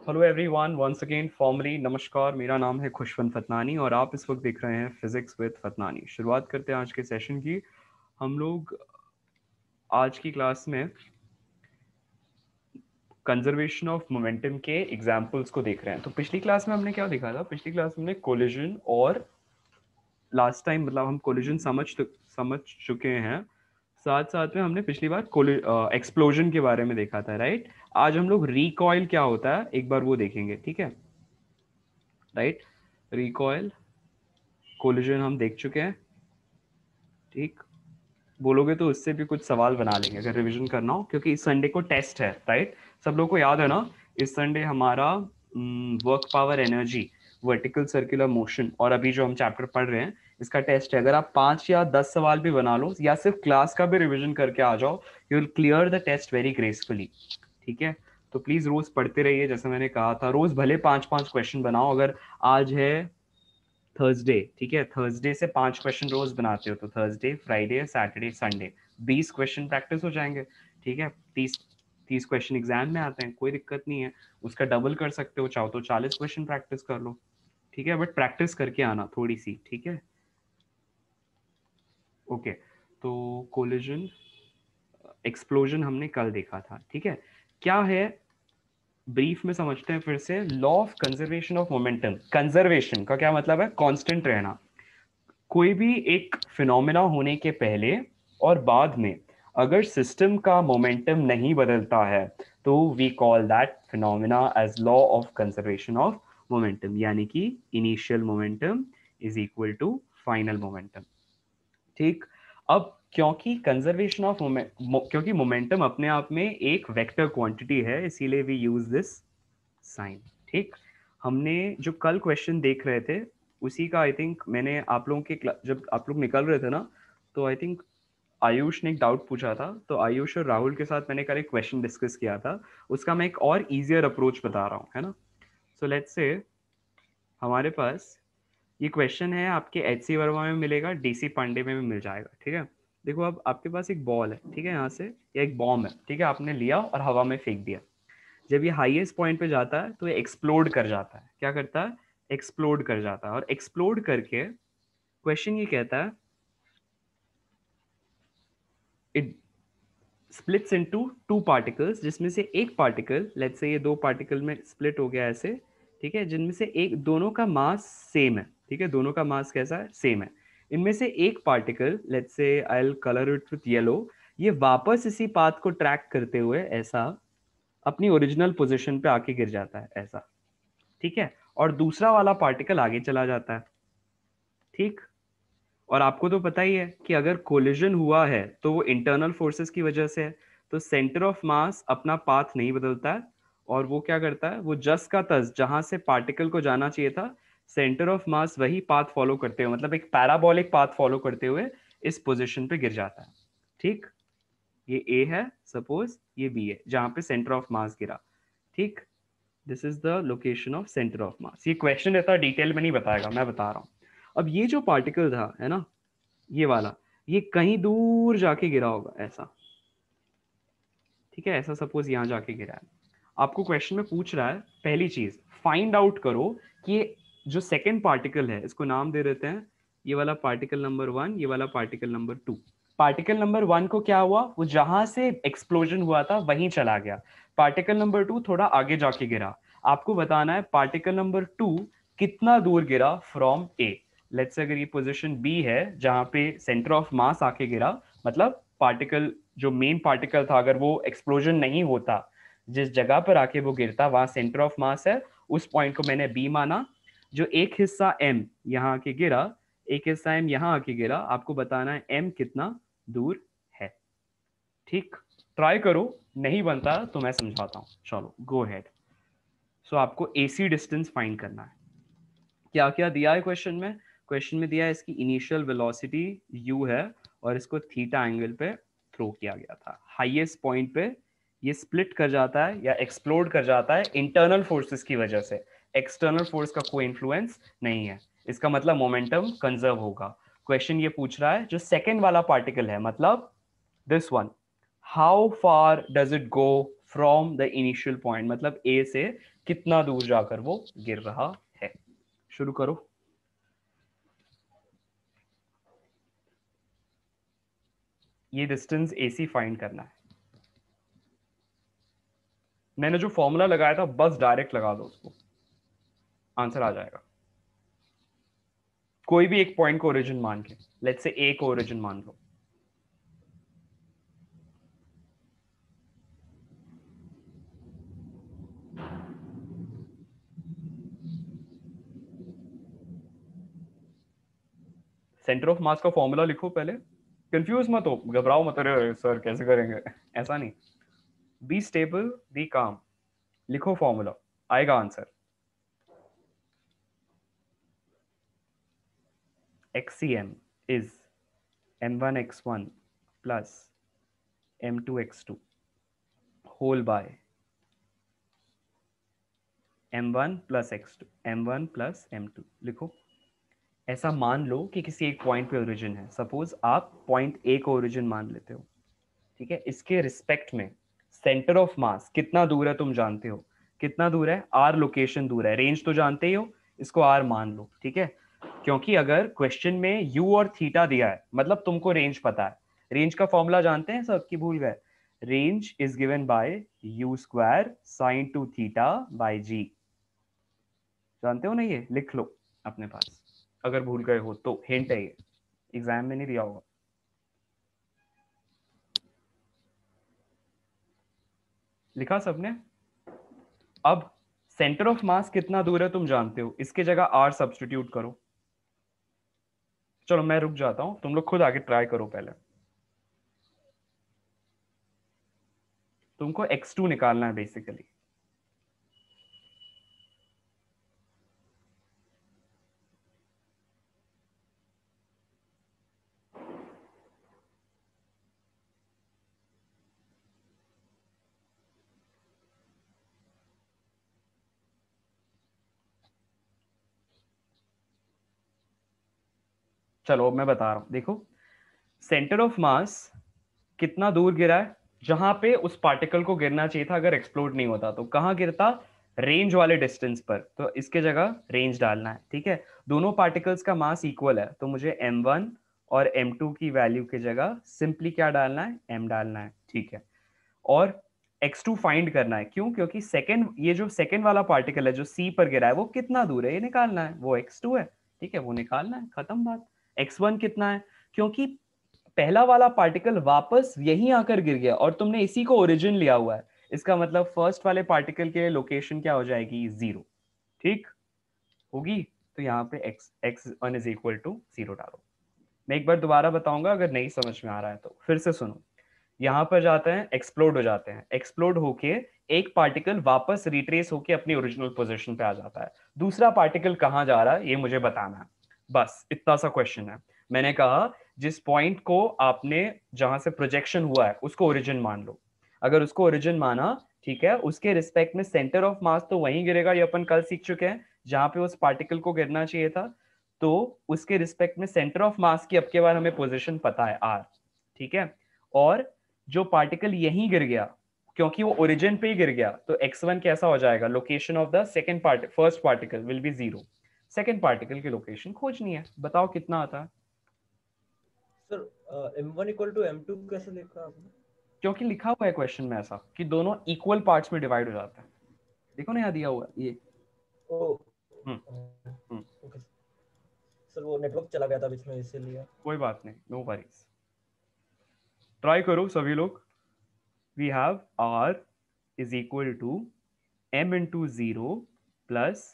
Hello everyone, once again formally नमस्कार। मेरा नाम है खुशवंत फतनानी और आप इस वक्त देख रहे हैं फिजिक्स विद फतनानी। शुरुआत करते हैं आज के सेशन की। हम लोग आज की क्लास में कंजर्वेशन ऑफ मोमेंटम के एग्जांपल्स को देख रहे हैं। तो पिछली क्लास में हमने क्या देखा था? पिछली क्लास में हमने कोलिजन और लास्ट टाइम मतलब हम कोलिजन समझ चुके हैं। साथ साथ में हमने पिछली बार एक्सप्लोजन के बारे में देखा था, राइट। आज हम लोग रिकॉइल क्या होता है एक बार वो देखेंगे, ठीक है, राइट। रिकॉइल, कोलिजन हम देख चुके हैं, ठीक। बोलोगे तो उससे भी कुछ सवाल बना लेंगे अगर रिवीजन करना हो, क्योंकि इस संडे को टेस्ट है, राइट। सब लोग को याद है ना, इस संडे हमारा work power energy, vertical circular motion और अभी जो हम चैप्टर पढ़ रहे हैं इसका टेस्ट है। अगर आप 5 या 10 सवाल भी बना लो या सिर्फ क्लास का भी रिवीजन करके आ जाओ, you will clear the test very gracefully, ठीक है। तो प्लीज रोज पढ़ते रहिए, जैसे मैंने कहा था, रोज भले 5-5 क्वेश्चन बनाओ। अगर आज है थर्सडे, ठीक है, थर्सडे से 5 क्वेश्चन रोज बनाते हो तो Thursday, Friday, Saturday, Sunday 20 question practice हो जाएंगे, ठीक है। 30 क्वेश्चन एग्जाम में आते हैं, कोई दिक्कत नहीं है। उसका डबल कर सकते हो, चाहो तो 40 क्वेश्चन प्रैक्टिस कर लो, ठीक है। बट प्रैक्टिस करके आना थोड़ी सी, ठीक है। ओके, तो कोलिजन एक्सप्लोजन हमने कल देखा था, ठीक है। क्या है ब्रीफ में समझते हैं फिर से। Law of conservation of momentum. Conservation का क्या मतलब है? कांस्टेंट रहना। कोई भी एक फिनोमेना होने के पहले और बाद में अगर सिस्टम का मोमेंटम नहीं बदलता है तो we call that phenomena as law of conservation of momentum, यानी कि initial momentum is equal to final momentum, ठीक। अब क्योंकि कंजर्वेशन ऑफ क्योंकि मोमेंटम अपने आप में एक वेक्टर क्वांटिटी है, इसीलिए वी यूज दिस साइन, ठीक। हमने जो कल क्वेश्चन देख रहे थे उसी का आई थिंक मैंने आप लोगों के जब आप लोग निकल रहे थे ना, तो आई थिंक आयुष ने एक डाउट पूछा था, तो आयुष और राहुल के साथ मैंने कल एक क्वेश्चन डिस्कस किया था। उसका मैं एक और इजियर अप्रोच बता रहा हूँ, है ना। सो लेट्स से हमारे पास ये क्वेश्चन है, आपके एच सी वर्मा में मिलेगा, डीसी पांडे में भी मिल जाएगा, ठीक है। देखो, अब आपके पास एक बॉल है, ठीक है, यहाँ से, या एक बॉम्ब है, ठीक है, आपने लिया और हवा में फेंक दिया। जब ये हाईएस्ट पॉइंट पे जाता है तो ये एक्सप्लोड कर जाता है। क्या करता है? एक्सप्लोड कर जाता है। और एक्सप्लोड करके क्वेश्चन ये कहता है, इट स्प्लिट्स इनटू 2 पार्टिकल्स, जिसमें से एक पार्टिकल, लेट्स से ये 2 पार्टिकल में स्प्लिट हो गया ऐसे, ठीक है, जिनमें से एक, दोनों का मास सेम है, ठीक है, दोनों का मास कैसा है? सेम है। इनमें से एक particle, let's say I will colour it with yellow, ये वापस इसी पाथ को ट्रैक करते हुए ऐसा अपनी ओरिजिनल पोजीशन पे आके गिर जाता है ऐसा, ठीक है। और दूसरा वाला पार्टिकल आगे चला जाता है, ठीक। और आपको तो पता ही है कि अगर कोलिजन हुआ है तो वो इंटरनल फोर्सेस की वजह से है, तो सेंटर ऑफ मास अपना पाथ नहीं बदलता है। और वो क्या करता है? वो जस का तस जहां से पार्टिकल को जाना चाहिए था, सेंटर ऑफ मास वही पाथ फॉलो करते हुए, मतलब एक पैराबोलिक पाथ फॉलो करते हुए इस पोजीशन पे गिर जाता है, ठीक। ये ए है सपोज, ये बी है जहां पे सेंटर ऑफ मास गिरा, ठीक। This is the location of centre of mass. ये क्वेश्चन रहता डिटेल में नहीं बताएगा, मैं बता रहा हूँ। अब ये जो पार्टिकल था, है ना, ये वाला, ये कहीं दूर जाके गिरा होगा ऐसा, ठीक है, ऐसा सपोज यहाँ जाके गिरा है। आपको क्वेश्चन में पूछ रहा है, पहली चीज फाइंड आउट करो कि जो सेकेंड पार्टिकल है, इसको नाम दे देते हैं, ये वाला पार्टिकल नंबर 1, ये वाला पार्टिकल नंबर 2। पार्टिकल नंबर 1 को क्या हुआ? वो जहां से एक्सप्लोजन हुआ था वहीं चला गया। पार्टिकल नंबर 2 थोड़ा आगे जाके गिरा। आपको बताना है पार्टिकल नंबर 2 कितना दूर गिरा फ्रॉम ए। लेट्स अगर ये पोजीशन बी है जहां पे सेंटर ऑफ मास आके गिरा, मतलब पार्टिकल, जो मेन पार्टिकल था, अगर वो एक्सप्लोजन नहीं होता, जिस जगह पर आके वो गिरता वहां सेंटर ऑफ मास है, उस पॉइंट को मैंने बी माना। जो एक हिस्सा एम यहाँ आके गिरा, एक हिस्सा एम यहाँ आके गिरा, आपको बताना है एम कितना दूर है, ठीक। ट्राई करो, नहीं बनता तो मैं समझाता हूँ, चलो गो हेड। सो आपको एसी डिस्टेंस फाइंड करना है। क्या क्या दिया है क्वेश्चन में? क्वेश्चन में दिया है इसकी इनिशियल वेलोसिटी u है और इसको थीटा एंगल पे थ्रो किया गया था। हाईएस्ट पॉइंट पे ये स्प्लिट कर जाता है या एक्सप्लोड कर जाता है इंटरनल फोर्सेस की वजह से। एक्सटर्नल फोर्स का कोई इन्फ्लुएंस नहीं है, इसका मतलब मोमेंटम कंजर्व होगा। क्वेश्चन ये पूछ रहा है जो सेकेंड वाला पार्टिकल है, मतलब this one, how far does it go from the initial point, मतलब ए से कितना दूर जाकर वो गिर रहा है। शुरू करो। ये डिस्टेंस AC फाइंड करना है। मैंने जो फॉर्मूला लगाया था बस डायरेक्ट लगा दो उसको, आंसर आ जाएगा। कोई भी एक पॉइंट को ओरिजिन मान के, लेट्स से ए को ओरिजिन मान लो। सेंटर ऑफ मास का फॉर्मूला लिखो पहले, कंफ्यूज मत हो, घबराओ मत, अरे सर कैसे करेंगे, ऐसा नहीं। बी स्टेबल, बी काम, लिखो फॉर्मूला, आएगा answer. XCM is m1x1 plus m2x2 whole by m1 plus x2, m1 plus m2 लिखो। ऐसा मान लो कि किसी एक पॉइंट पे ओरिजिन है, सपोज आप पॉइंट ए को ओरिजिन मान लेते हो, ठीक है। इसके रिस्पेक्ट में सेंटर ऑफ मास कितना दूर है तुम जानते हो, कितना दूर है, आर लोकेशन दूर है, रेंज तो जानते ही हो, इसको आर मान लो, ठीक है। क्योंकि अगर क्वेश्चन में यू और थीटा दिया है मतलब तुमको रेंज पता है। रेंज का फॉर्मूला जानते हैं सब की भूल गए? Range is given by u square sine two theta by g. जानते हो ना, ये लिख लो अपने पास, अगर भूल गए हो तो। हिंट है ये, एग्जाम में नहीं दिया होगा। लिखा सबने? अब सेंटर ऑफ मास कितना दूर है तुम जानते हो, इसके जगह आर सब्स्टिट्यूट करो। चलो मैं रुक जाता हूं, तुम लोग खुद आगे ट्राई करो पहले। तुमको x2 निकालना है बेसिकली। चलो मैं बता रहा हूं, देखो सेंटर ऑफ मास कितना दूर गिरा है, जहां पे उस पार्टिकल को गिरना चाहिए था अगर एक्सप्लोड नहीं होता तो, कहां गिरता, रेंज वाले डिस्टेंस पर, तो इसके जगह रेंज डालना है, ठीक है। दोनों पार्टिकल्स का मास इक्वल है तो मुझे m1 और m2 की वैल्यू की जगह सिंपली क्या डालना है, m डालना है, ठीक है। और x2 फाइंड करना है, क्यों, क्योंकि सेकंड, ये जो सेकंड वाला पार्टिकल है जो C पर गिरा है वो कितना दूर है ये निकालना है, वो x2 है, ठीक है, वो निकालना है, खत्म बात। x1 कितना है, क्योंकि पहला वाला पार्टिकल वापस यहीं आकर गिर गया और तुमने इसी को ओरिजिन लिया हुआ है, इसका मतलब फर्स्ट वाले पार्टिकल के लोकेशन क्या हो जाएगी, 0, ठीक होगी। तो यहाँ पे x1 इज इक्वल टू 0 डालो। मैं एक बार दोबारा बताऊंगा, अगर नहीं समझ में आ रहा है तो फिर से सुनो। यहाँ पर जाते हैं, एक्सप्लोड हो जाते हैं, एक्सप्लोड होके एक पार्टिकल वापस रिट्रेस होके अपनी ओरिजिनल पोजीशन पे आ जाता है। दूसरा पार्टिकल कहाँ जा रहा है ये मुझे बताना है, बस इतना सा क्वेश्चन है। मैंने कहा जिस पॉइंट को आपने, जहां से प्रोजेक्शन हुआ है उसको ओरिजिन मान लो। अगर उसको ओरिजिन माना, ठीक है, उसके रिस्पेक्ट में सेंटर ऑफ मास तो वहीं गिरेगा, ये अपन कल सीख चुके हैं, जहां पे उस पार्टिकल को गिरना चाहिए था। तो उसके रिस्पेक्ट में सेंटर ऑफ मास की अब के बार हमें पोजीशन पता है, आर, ठीक है। और जो पार्टिकल यहीं गिर गया, क्योंकि वो ओरिजिन पे ही गिर गया, तो x1 कैसा हो जाएगा, location of the second part, first particle will be 0। Second particle की लोकेशन खोजनी है, बताओ कितना आता है। Sir m1 equal to m2 कैसे लिखा आपने? क्योंकि लिखा हुआ है क्वेश्चन में ऐसा कि दोनों इक्वल पार्ट्स में डिवाइड हो जाते हैं, देखो ना यहाँ दिया हुआ है ये। ओ हम्म हम्म ओके सर, वो नेटवर्क चला गया था बीच में इसीलिए। कोई बात नहीं, नो वरीज। ट्राई करो सभी लोग। We have r is equal to m into 0 plus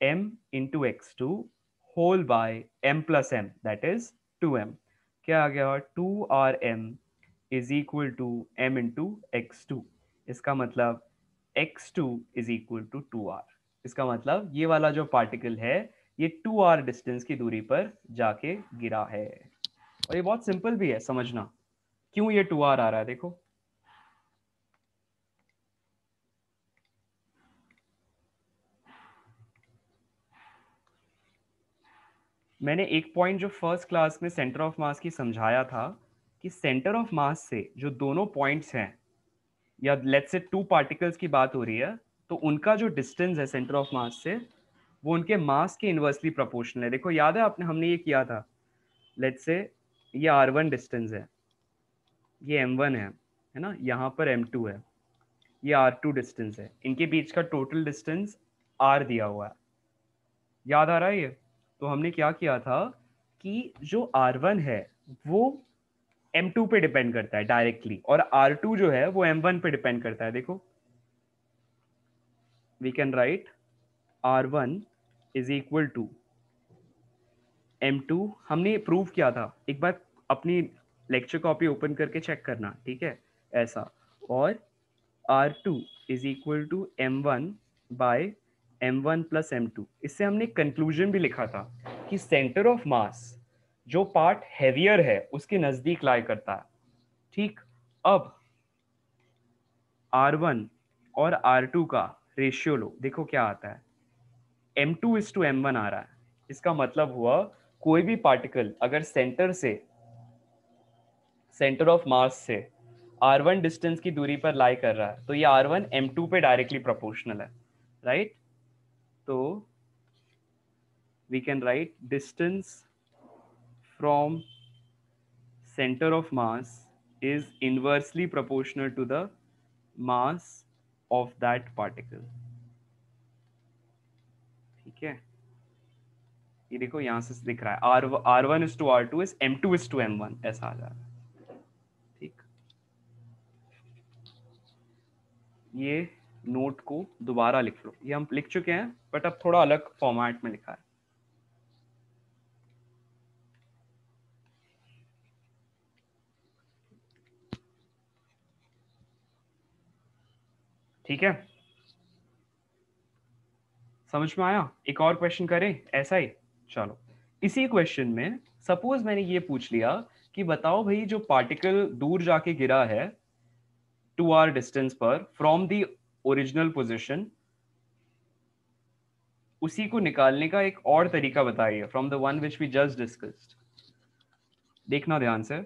m into x2 whole by m plus m, that is 2m। क्या आ गया, 2rm is equal to m into x2। इसका मतलब x2 is equal to 2r। इसका मतलब ये वाला जो पार्टिकल है ये 2r डिस्टेंस की दूरी पर जाके गिरा है। और ये बहुत सिंपल भी है समझना, क्यों ये 2r आ रहा है, देखो। मैंने एक पॉइंट जो फर्स्ट क्लास में सेंटर ऑफ मास की समझाया था, कि सेंटर ऑफ मास से जो दोनों पॉइंट्स हैं, या लेट्स से 2 पार्टिकल्स की बात हो रही है, तो उनका जो डिस्टेंस है सेंटर ऑफ मास से, वो उनके मास के इनवर्सली प्रोपोर्शनल है। देखो याद है आपने, हमने ये किया था। लेट्स से ये r1 डिस्टेंस है, ये m1 है ना, यहाँ पर m2 है, ये r2 डिस्टेंस है, इनके बीच का टोटल डिस्टेंस r दिया हुआ है। याद आ रहा है ये? तो हमने क्या किया था कि जो r1 है वो m2 पे डिपेंड करता है डायरेक्टली, और r2 जो है वो m1 पे डिपेंड करता है। देखो, we can write r1 is equal to m2। हमने प्रूव किया था, एक बार अपनी लेक्चर कॉपी ओपन करके चेक करना, ठीक है, ऐसा। और r2 is equal to m1 by m1 plus m2। इससे हमने कंक्लूजन भी लिखा था कि सेंटर ऑफ मास जो पार्ट हैवियर है उसके नजदीक लाई करता है। ठीक, अब r1 और r2 का रेशियो लो, देखो क्या आता है, m2 इज टू m1 आ रहा है। इसका मतलब हुआ कोई भी पार्टिकल अगर सेंटर ऑफ मास से r1 डिस्टेंस की दूरी पर लाई कर रहा है, तो ये r1 m2 पे डायरेक्टली प्रोपोर्शनल है, राइट? तो we can write distance from center of mass is inversely proportional to the mass of that particle। ठीक है, ये देखो यहां से दिख रहा है r1 is to r2 is m2 is to m1, ऐसा आ जा रहा है। ठीक, ये नोट को दोबारा लिख लो, ये हम लिख चुके हैं बट अब थोड़ा अलग फॉर्मेट में लिखा है। ठीक है, समझ में आया? एक और क्वेश्चन करें ऐसा ही। चलो, इसी क्वेश्चन में सपोज मैंने ये पूछ लिया कि बताओ भाई, जो पार्टिकल दूर जाके गिरा है 2r डिस्टेंस पर फ्रॉम द ओरिजिनल पोजिशन, उसी को निकालने का एक और तरीका बताइए from the one which we just discussed. देखना ध्यान से,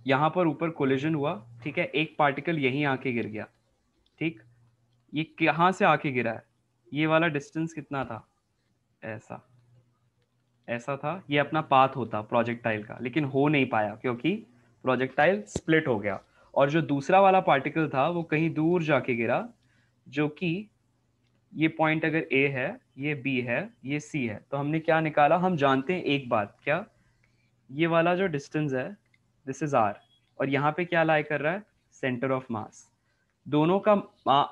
यहां पर ऊपर कोलिजन हुआ, ठीक है, एक पार्टिकल यहीं आके गिर गया। ठीक, ये कहां से आके गिरा है, ये वाला डिस्टेंस कितना था, ऐसा ऐसा था, ये अपना पाथ होता प्रोजेक्टाइल का, लेकिन हो नहीं पाया क्योंकि प्रोजेक्टाइल स्प्लिट हो गया। और जो दूसरा वाला पार्टिकल था वो कहीं दूर जाके गिरा, जो कि ये पॉइंट अगर ए है, ये बी है, ये सी है, तो हमने क्या निकाला, हम जानते हैं एक बात, क्या, ये वाला जो डिस्टेंस है दिस इज आर, और यहाँ पे क्या लाई कर रहा है, सेंटर ऑफ मास। दोनों का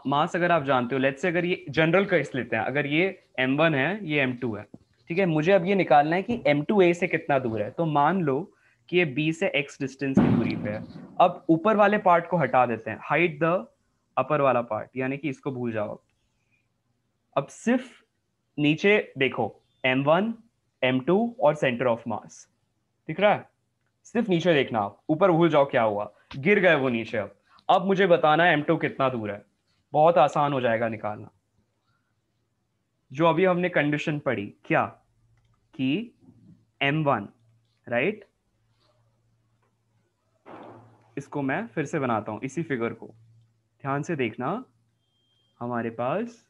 मास अगर आप जानते हो, लेट्स से अगर ये जनरल केस लेते हैं, अगर ये m1 है, ये m2 है, ठीक है, मुझे अब ये निकालना है कि m2 a से कितना दूर है। तो मान लो कि ये b से x डिस्टेंस की दूरी पे है। अब ऊपर वाले पार्ट को हटा देते हैं, हाइड द अपर वाला पार्ट, यानी कि इसको भूल जाओ। अब सिर्फ नीचे देखो, m1 m2 और सेंटर ऑफ मास दिख रहा है, सिर्फ नीचे देखना, आप ऊपर भूल जाओ क्या हुआ, गिर गए वो नीचे। अब मुझे बताना है m2 कितना दूर है, बहुत आसान हो जाएगा निकालना। जो अभी हमने कंडीशन पढ़ी क्या, कि m1, राइट, इसको मैं फिर से बनाता हूं इसी फिगर को, ध्यान से देखना। हमारे पास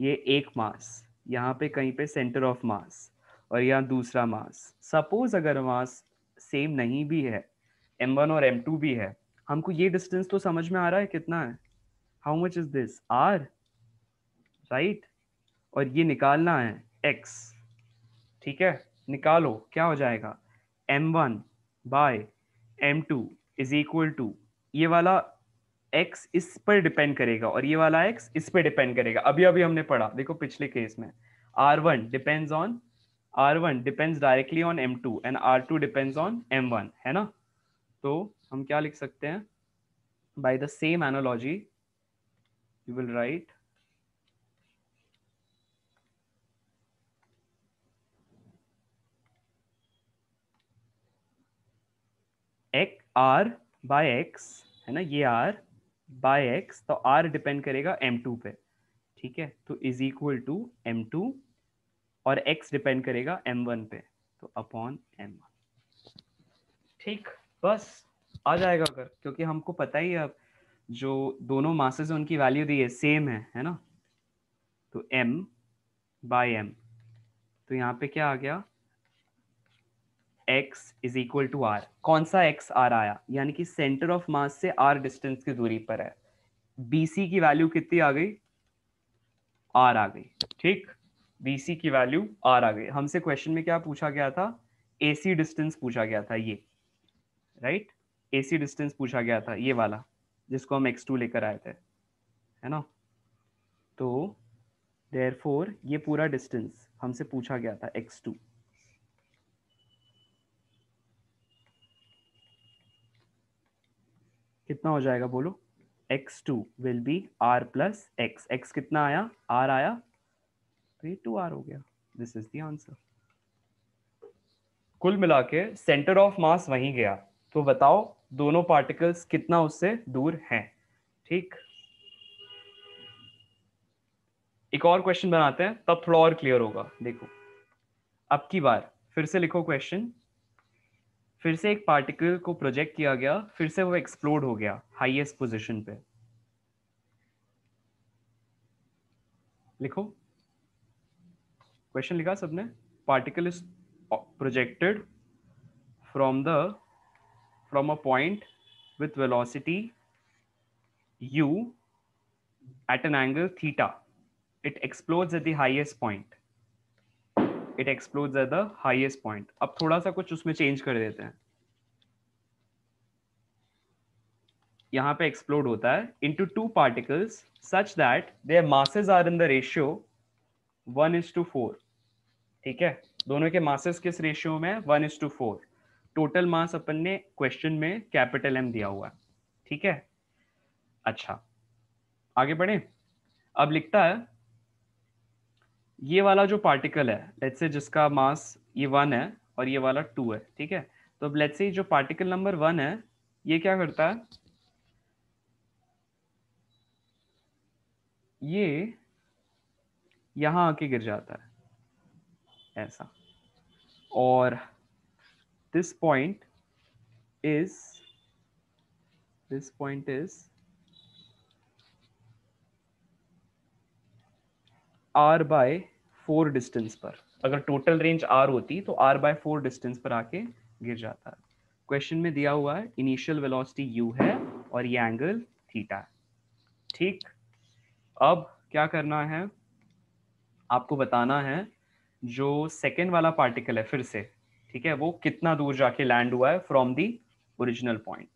ये एक मास, यहाँ पे कहीं पे सेंटर ऑफ मास, और यहाँ दूसरा मास। सपोज अगर मास सेम नहीं भी है, m1 और m2 भी है, हमको ये डिस्टेंस तो समझ में आ रहा है कितना है, how much is this, r, right, और ये निकालना है x। ठीक है, निकालो, क्या हो जाएगा, m1 bye m2 is equal to, ये वाला x इस पर डिपेंड करेगा और ये वाला x इस पर डिपेंड करेगा। अभी अभी हमने पढ़ा, देखो पिछले केस में r1 depends directly on m2 and r2 depends on m1, है ना? तो हम क्या लिख सकते हैं, by the same analogy you will write r by x, है ना, ये r बाय x, तो r डिपेंड करेगा m2 पे, ठीक है, तो इज इक्वल टू m2, और x डिपेंड करेगा m1 पे, तो अपॉन m1। ठीक, बस आ जाएगा अगर, क्योंकि हमको पता ही है अब जो दोनों मासेस उनकी वैल्यू दी है सेम है ना, तो m बाय m, तो यहाँ पे क्या आ गया, x is equal to r। कौन सा x r आया, यानी कि सेंटर ऑफ मास से r डिस्टेंस की दूरी पर है। bc की वैल्यू कितनी आ गई, r आ गई। ठीक, bc की वैल्यू r आ गई। हमसे क्वेश्चन में क्या पूछा गया था, ac डिस्टेंस पूछा गया था, ये राइट, ac डिस्टेंस पूछा गया था, ये वाला जिसको हम x2 लेकर आए थे, है ना। तो देयरफॉर ये पूरा डिस्टेंस हमसे पूछा गया था x2। कितना हो जाएगा बोलो, x2 will be r plus x। x कितना आया, r आया, तो ये 2r हो गया। This is the answer. कुल मिला के सेंटर ऑफ मास वहीं गया, तो बताओ दोनों पार्टिकल्स कितना उससे दूर हैं। ठीक, एक और क्वेश्चन बनाते हैं, तब थोड़ा और क्लियर होगा। देखो अब की बार फिर से लिखो क्वेश्चन। फिर से एक पार्टिकल को प्रोजेक्ट किया गया, फिर से वो एक्सप्लोड हो गया हाईएस्ट पोजीशन पे। लिखो, क्वेश्चन लिखा सबने। Particle is projected from a point with velocity u at an angle theta. It explodes at the highest point. It explodes at the highest point. अब थोड़ा सा कुछ उसमें चेंज कर देते हैं। यहाँ पे एक्सप्लोड होता है into two particles such that their masses are in the ratio 1:4। ठीक है, दोनों के मासेस किस रेशियो में, 1:4। टोटल मास अपन ने क्वेश्चन में कैपिटल M दिया हुआ है। ठीक है, अच्छा आगे बढ़े। अब लिखता है ये वाला जो पार्टिकल है, लेट्स से जिसका मास ये 1 है और ये वाला 2 है। ठीक है, तो अब लेट्स से जो पार्टिकल नंबर 1 है, ये क्या करता है, ये यहां आके गिर जाता है ऐसा, और this point is r/4 distance पर। अगर टोटल रेंज r होती तो r/4 डिस्टेंस पर आके गिर जाता है। क्वेश्चन में दिया हुआ है इनिशियल वेलोसिटी u है और ये एंगल थीटा है। ठीक, अब क्या करना है, आपको बताना है जो सेकेंड वाला पार्टिकल है फिर से, ठीक है, वो कितना दूर जाके लैंड हुआ है from the original point.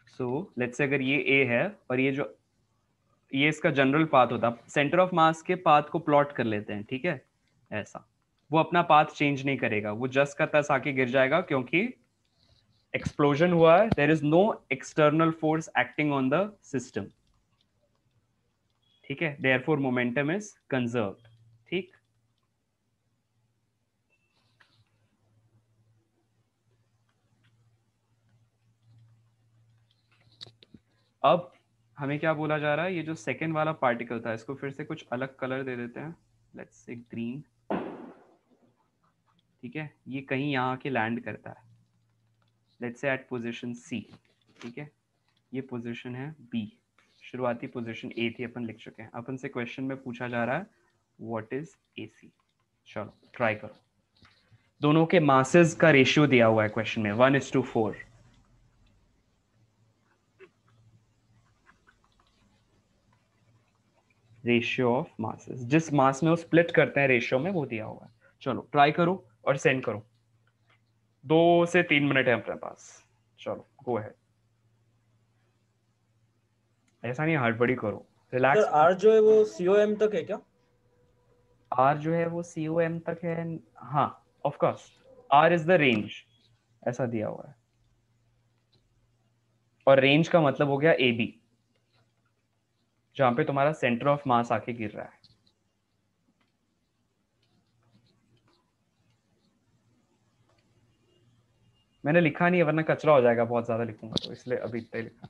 So let's से अगर ये a है और ये इसका जनरल पाथ होता, सेंटर ऑफ मास के पाथ को प्लॉट कर लेते हैं। ठीक है, ऐसा वो अपना पाथ चेंज नहीं करेगा, वो जस्ट का तस आके गिर जाएगा, क्योंकि एक्सप्लोजन हुआ है, there is no external force acting on the system. ठीक है, देयरफॉर मोमेंटम इज कंजर्व्ड। ठीक, अब हमें क्या बोला जा रहा है, ये जो सेकेंड वाला पार्टिकल था इसको फिर से कुछ अलग कलर दे देते हैं, लेट्स से ग्रीन। ठीक है, ये कहीं यहाँ आके लैंड करता है, लेट्स से एट पोजीशन सी। ठीक है, ये पोजीशन है बी, शुरुआती पोजीशन ए थी, अपन लिख चुके हैं। अपन से क्वेश्चन में पूछा जा रहा है व्हाट इज एसी। चलो ट्राई करो, दोनों के मासेस का रेशियो दिया हुआ है क्वेश्चन में 1:4। रेशियो ऑफ मासेस, जिस मास में वो स्प्लिट करते हैं रेशियो में, वो दिया हुआ है। चलो ट्राई करो और सेंड करो। 2 से 3 मिनट है अपने पास, चलो गो अहेड। ऐसा नहीं हड़बड़ी करो, सर रिलैक्स। आर जो है वो COM तक है क्या? आर जो है वो COM तक है, हाँ of course, R is the range, ऐसा दिया हुआ है। और रेंज का मतलब हो गया ए बी, जहां पे तुम्हारा सेंटर ऑफ मास आके गिर रहा है। मैंने लिखा नहीं है वरना कचरा हो जाएगा, बहुत ज्यादा लिखूंगा, तो इसलिए अभी इतना ही लिखा।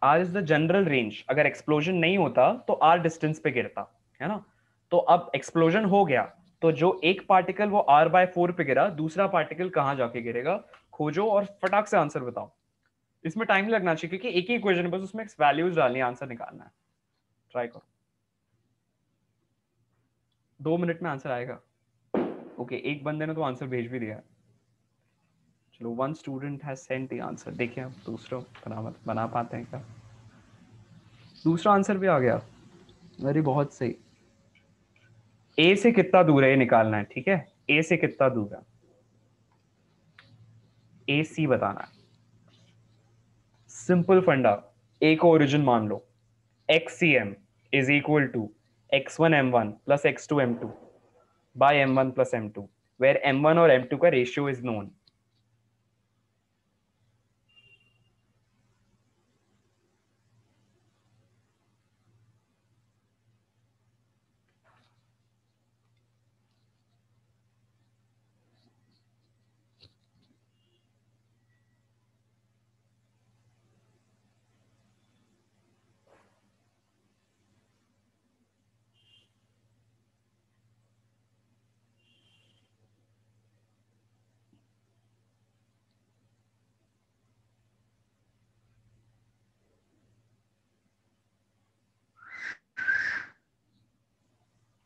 R is the general range, अगर एक्सप्लोजन नहीं होता तो आर डिस्टेंस पे गिरता, है ना। तो अब एक्सप्लोजन हो गया, तो जो एक पार्टिकल वो r/4 पे गिरा, दूसरा पार्टिकल कहाँ जाके गिरेगा, खोजो और फटाक से आंसर बताओ। इसमें टाइम लगना चाहिए क्योंकि एक ही इक्वेशन बस उसमें वैल्यूज डालनी है, आंसर निकालना है। ट्राई करो, 2 मिनट में आंसर आएगा। ओके, एक बंदे ने तो आंसर भेज भी दिया। चलो, one student has sent the answer. देखिए अब दूसरा बना पाते हैं क्या। दूसरा आंसर भी आ गया। अरे बहुत सही। ए से कितना दूर है ये निकालना है, ठीक है। ए से कितना दूर है, ए सी बताना है। सिंपल फंडा। ए को ओरिजिन मान लो। X C M is equal to x1 m1 plus x2 m2 by m1 plus m2, where m1 और m2 का रेशियो इज नोन।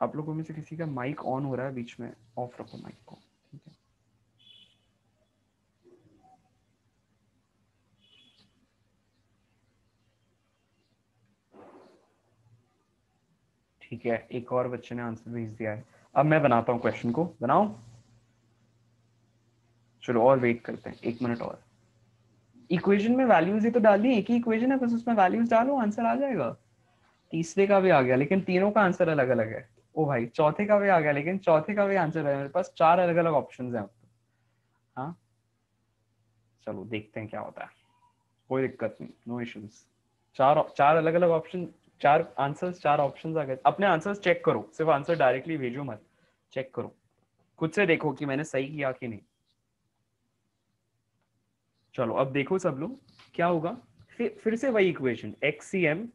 आप लोगों में से किसी का माइक ऑन हो रहा है बीच में, ऑफ रखो माइक को, ठीक है। ठीक है, एक और बच्चे ने आंसर भेज दिया है। अब मैं बनाता हूँ क्वेश्चन को, बनाओ। चलो और वेट करते हैं 1 मिनट और। इक्वेशन में वैल्यूज ही तो डालनी है, एक ही इक्वेशन है, बस उसमें वैल्यूज डालो, आंसर आ जाएगा। तीसरे का भी आ गया, लेकिन तीनों का आंसर अलग अलग है। ओ भाई, चौथे का भी आ गया, लेकिन चौथे का भी आंसर है। मेरे पास 4 अलग अलग ऑप्शन है। हाँ, चलो देखते हैं क्या होता है। कोई दिक्कत नहीं, नो इश्यूज। चार चार अलग अलग ऑप्शन, 4 आंसर्स, 4 ऑप्शंस आ गए। अपने आंसर्स चेक करो, सिर्फ आंसर डायरेक्टली भेजो मत, चेक करो खुद से, देखो कि मैंने सही किया कि नहीं। चलो अब देखो सब लोग क्या होगा। फिर से वही equation, X C M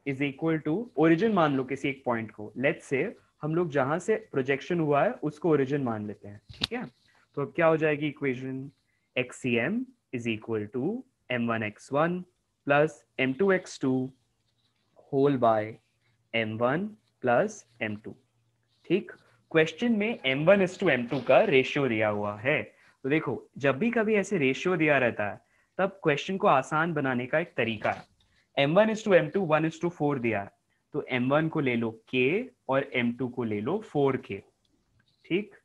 is equal to, origin मान लो किसी एक पॉइंट को, लेट्स से हम लोग जहां से प्रोजेक्शन हुआ है उसको ओरिजिन मान लेते हैं, ठीक है। तो अब क्या हो जाएगी equation, X C M is equal to m1 x1 plus m2 x2 whole by m1 plus m2। ठीक, क्वेश्चन में m1:m2 का रेशियो दिया हुआ है। तो देखो, जब भी कभी ऐसे रेशियो दिया रहता है तब क्वेश्चन को आसान बनाने का एक तरीका है। m1:m2 1:4 दिया है, तो m1 को ले लो k और m2 को ले लो 4k, ठीक,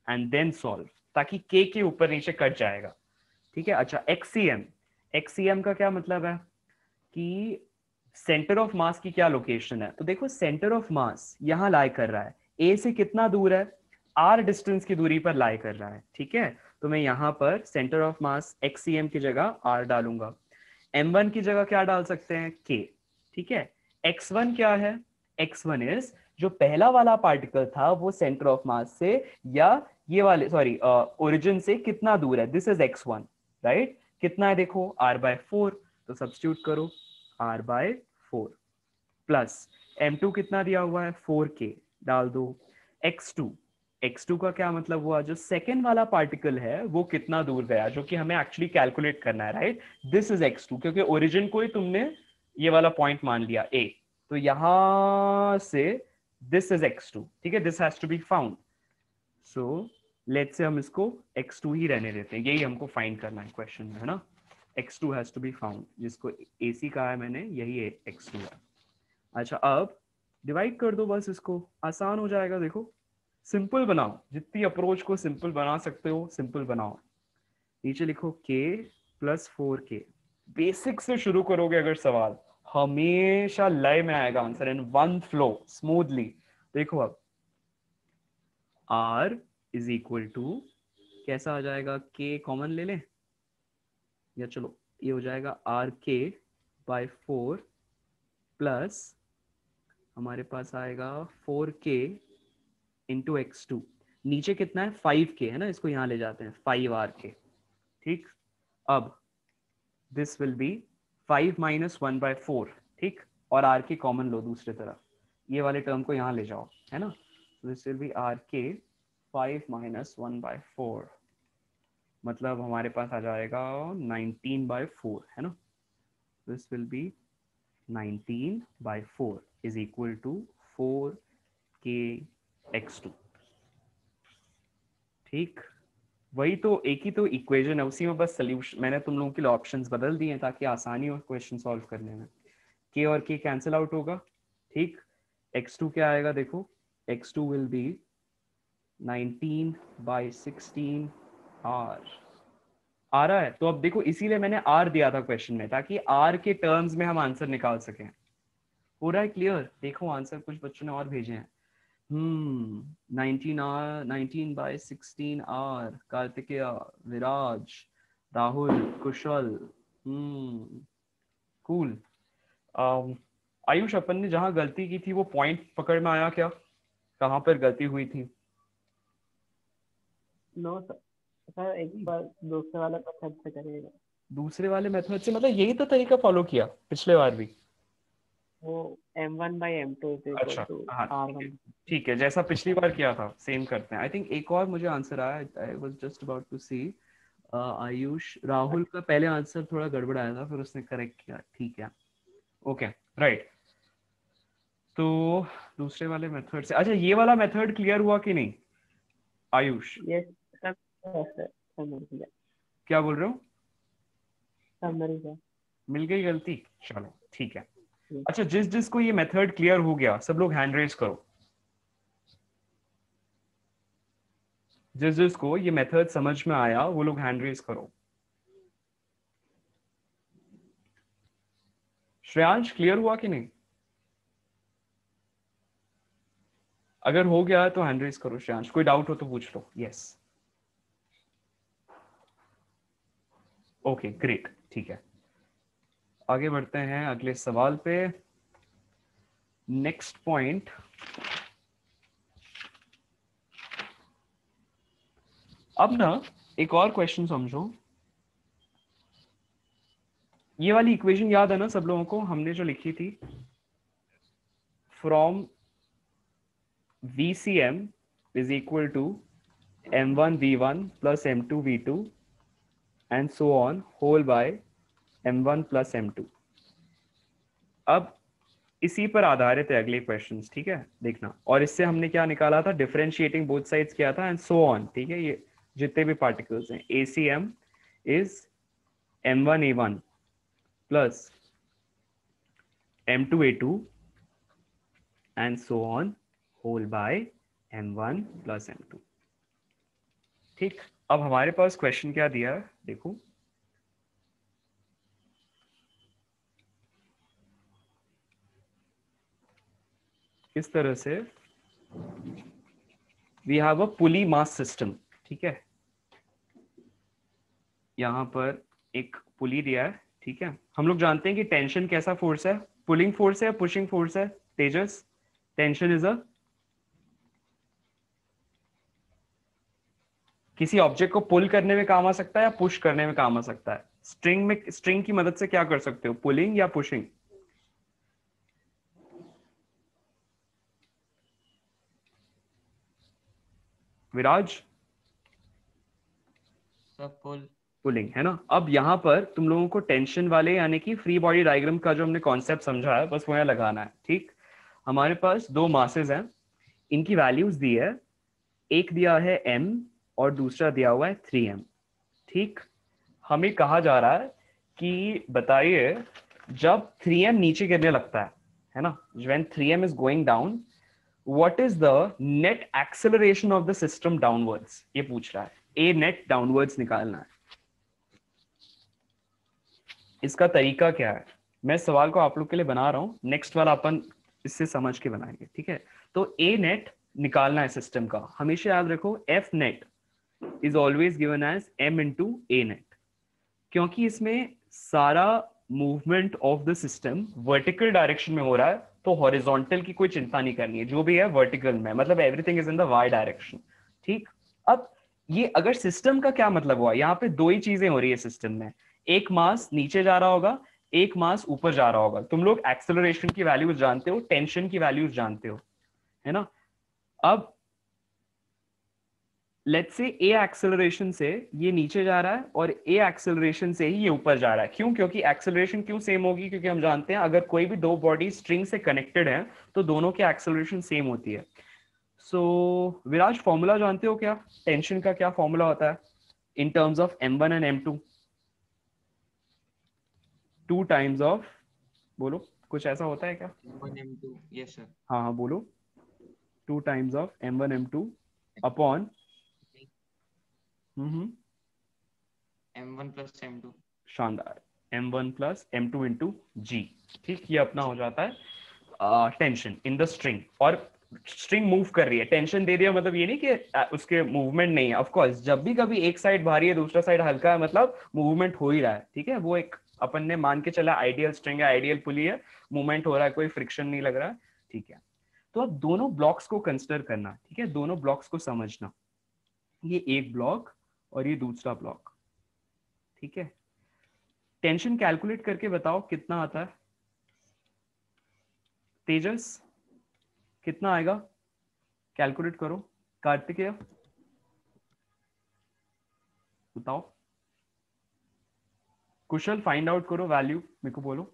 एंड देन सॉल्व, ताकि k के ऊपर नीचे कट जाएगा, ठीक है। अच्छा, एक्सीएम, एक्सीएम का क्या मतलब है कि सेंटर ऑफ मास की क्या लोकेशन है। तो देखो, सेंटर ऑफ मास यहां लाई कर रहा है, ए से कितना दूर है, आर डिस्टेंस की दूरी पर लाई कर रहा है, ठीक है। तो मैं यहां पर सेंटर ऑफ मास एक्सीएम की जगह आर डालूंगा, m1 की जगह क्या डाल सकते हैं, k, ठीक है। x1 क्या है, x1 इज जो पहला वाला पार्टिकल था वो सेंटर ऑफ मास से, या ये वाले सॉरी ओरिजिन से कितना दूर है, दिस इज x1, राइट। कितना है देखो, r/4, तो सब्स्टिट्यूट करो, r/4 प्लस m2 कितना दिया हुआ है 4k, डाल दो। x2, x2 का क्या मतलब हुआ, जो सेकेंड वाला पार्टिकल है वो कितना दूर गया, जो कि हमें एक्चुअली कैलकुलेट करना है, राइट। दिस इज x2, क्योंकि ओरिजिन को ही तुमने ये वाला पॉइंट मान लिया a, तो यहां से दिस इज x2, ठीक है, this has to be found. So let's say हम इसको x2 ही रहने देते हैं, यही हमको फाइंड करना है क्वेश्चन में, है ना। x2 has to be found, जिसको ac कहा है मैंने, यही x2 है। अच्छा, अब डिवाइड कर दो बस, इसको आसान हो जाएगा। देखो, सिंपल बनाओ, जितनी अप्रोच को सिंपल बना सकते हो सिंपल बनाओ। नीचे लिखो k प्लस 4k। बेसिक से शुरू करोगे अगर सवाल, हमेशा लय में आएगा answer, in one flow smoothly. देखो अब r इज इक्वल टू कैसा आ जाएगा, k कॉमन ले लें, या चलो ये हो जाएगा rk/4 प्लस हमारे पास आएगा 4k इंटू x2। नीचे कितना है 5k, है ना, इसको यहां ले जाते हैं 5rk, ठीक। अब दिस विल बी 5 - 1/4, ठीक, और r के कॉमन लो दूसरी तरफ, ये वाले टर्म को यहाँ ले जाओ, है ना, दिस विल बी आर के 5 माइनस 1/4, मतलब हमारे पास आ जाएगा 19/4, है ना, this will be 19/4 is equal to 4kx2। ठीक, वही तो, एक ही तो इक्वेशन है, उसी में बस सोल्यूशन मैंने तुम लोगों के लिए ऑप्शंस बदल दिए हैं ताकि आसानी हो क्वेश्चन सॉल्व करने में। k और k कैंसिल आउट होगा, ठीक, x2 क्या आएगा देखो, x2 विल बी 19/16 r आ रहा है। तो अब देखो इसीलिए मैंने r दिया था क्वेश्चन में, ताकि r के टर्म्स में हम आंसर निकाल सकें। हो रहा है क्लियर? देखो आंसर कुछ बच्चों ने और भेजे हैं। 19/16 r, कार्तिकेय, विराज, राहुल, कुशल, कूल। आयुष, अपन ने जहां गलती की थी वो पॉइंट पकड़ में आया क्या? कहाँ पर गलती हुई थी? नो सर, एक बार दूसरे वाले मेथड से करिएगा। दूसरे वाले मेथड से मतलब यही तो तरीका फॉलो किया पिछले बार भी। वो m1/m2 अच्छा, हाँ r1। ठीक है, जैसा पिछली बार किया था सेम करते हैं। आई थिंक एक और मुझे आंसर आया, I was just about to see. Ayush, Rahul का पहले आंसर थोड़ा गड़बड़ आया था, फिर उसने करेक्ट किया, ठीक है, ओके राइट। तो दूसरे वाले मेथड से, अच्छा ये वाला मेथड क्लियर हुआ कि नहीं आयुष? ये सब मिल गया, क्या बोल रहे हो? सब मिल गया। मिल गई गलती, चलो ठीक है। अच्छा, जिस जिसको ये मेथड क्लियर हो गया सब लोग हैंड रेज करो। जिस जिसको ये मेथड समझ में आया वो लोग हैंड रेज करो। श्रेयांश, क्लियर हुआ कि नहीं? अगर हो गया तो हैंड रेज करो श्रेयांश, कोई डाउट हो तो पूछ लो। यस, ओके ग्रेट, ठीक है, आगे बढ़ते हैं अगले सवाल पे। नेक्स्ट पॉइंट, अब ना एक और क्वेश्चन समझो। ये वाली इक्वेशन याद है ना सब लोगों को, हमने जो लिखी थी, from VCM is equal to m1v1 plus m2v2 and so on whole by m1 plus m2। अब इसी पर आधारित है अगले क्वेश्चंस, ठीक है, देखना। और इससे हमने क्या निकाला था, डिफरेंशिएटिंग बोथ साइड्स किया था एंड सो ऑन, ठीक है। ये जितने भी पार्टिकल्स हैं, ACM is m1a1 plus m2a2 and so on whole by m1 plus m2। ठीक, अब हमारे पास क्वेश्चन क्या दिया है देखो, इस तरह से we have a pulley mass system, ठीक है। यहां पर एक पुली दिया है, ठीक है। हम लोग जानते हैं कि टेंशन कैसा फोर्स है, पुलिंग फोर्स है, पुशिंग फोर्स है तेजस? टेंशन इज अ, किसी ऑब्जेक्ट को पुल करने में काम आ सकता है या पुश करने में काम आ सकता है। स्ट्रिंग में, स्ट्रिंग की मदद से क्या कर सकते हो, पुलिंग या पुशिंग? विराज? पुलिंग, है ना। अब यहाँ पर तुम लोगों को टेंशन वाले यानी कि फ्री बॉडी डायग्राम का जो हमने कॉन्सेप्ट समझा है बस वो यहाँ लगाना है, ठीक। हमारे पास दो मासेस हैं, इनकी वैल्यूज दी है, एक दिया है m और दूसरा दिया हुआ है 3m, ठीक। हमें कहा जा रहा है कि बताइए जब 3m नीचे गिरने लगता है ना, when 3m is going down, what is the net acceleration of the system downwards, ये पूछ रहा है। a net downwards निकालना है। इसका तरीका क्या है, मैं सवाल को आप लोग के लिए बना रहा हूं, नेक्स्ट वाला अपन इससे समझ के बनाएंगे, ठीक है। तो a नेट निकालना है सिस्टम का, हमेशा याद रखो f net is always given as m into a net, क्योंकि इसमें सारा movement of the system vertical direction में हो रहा है, तो हॉरिजॉन्टल की कोई चिंता नहीं करनी है, जो भी है वर्टिकल में, मतलब everything is in the Y direction, ठीक। अब ये अगर सिस्टम का क्या मतलब हुआ, यहाँ पे दो ही चीजें हो रही है सिस्टम में, एक मास नीचे जा रहा होगा, एक मास ऊपर जा रहा होगा। तुम लोग एक्सेलरेशन की वैल्यूज जानते हो, टेंशन की वैल्यूज जानते हो, है ना। अब लेट्स से ए एक्सेलरेशन से ये नीचे जा रहा है और ए एक्सेलरेशन से ही ये ऊपर जा रहा है। क्यों? क्योंकि एक्सेलरेशन क्यों सेम होगी? क्योंकि हम जानते हैं अगर कोई भी दो बॉडी स्ट्रिंग से कनेक्टेड है तो दोनों की एक्सेलरेशन सेम होती है। सो विराज, फॉर्मूला जानते हो क्या? टेंशन का क्या फॉर्मूला होता है इन terms of m1 and m2? 2 times of, बोलो, कुछ ऐसा होता है क्या? M1 M2, yes sir. हाँ हाँ बोलो। 2 times of m1 m2 upon M1 plus M2. शानदार, m1 प्लस m2 इंटू जी। ठीक, ये अपना हो जाता है टेंशन इन द स्ट्रिंग। और स्ट्रिंग मूव कर रही है, टेंशन दे दिया मतलब ये नहीं कि उसके मूवमेंट नहीं है। ऑफ कोर्स जब भी कभी एक साइड भारी है दूसरा साइड हल्का है, मतलब मूवमेंट हो ही रहा है, ठीक है। वो एक अपन ने मान के चला आइडियल स्ट्रिंग है, आइडियल पुली है, मूवमेंट हो रहा है, कोई फ्रिक्शन नहीं लग रहा है, ठीक है। तो अब दोनों ब्लॉक्स को कंसिडर करना, ठीक है, दोनों ब्लॉक्स को समझना। ये एक ब्लॉक और ये दूसरा ब्लॉक, ठीक है। टेंशन कैलकुलेट करके बताओ कितना आता है तेजस, कितना आएगा? कैलकुलेट करो। कार्तिकेय बताओ। कुशल फाइंड आउट करो वैल्यू, मेरे को बोलो।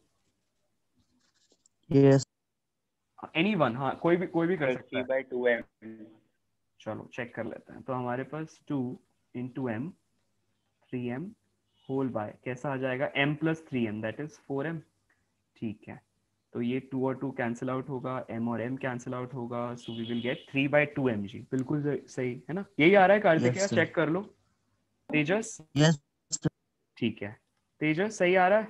यस एनीवन, हाँ कोई भी कर सकता है। 3/2m। चलो चेक कर लेते हैं। तो हमारे पास 2 into M 3m whole by कैसा आ जाएगा? m plus 3m that is 4m, ठीक है। तो ये 2 और 2 कैंसिल आउट होगा, m और m कैंसिल आउट होगा, so we will get 3/2mg। बिल्कुल सही है ना? यही आ रहा है कार्तिक? Yes, sir. चेक कर लो। तेजस, यस ठीक है, तेजस सही आ रहा है?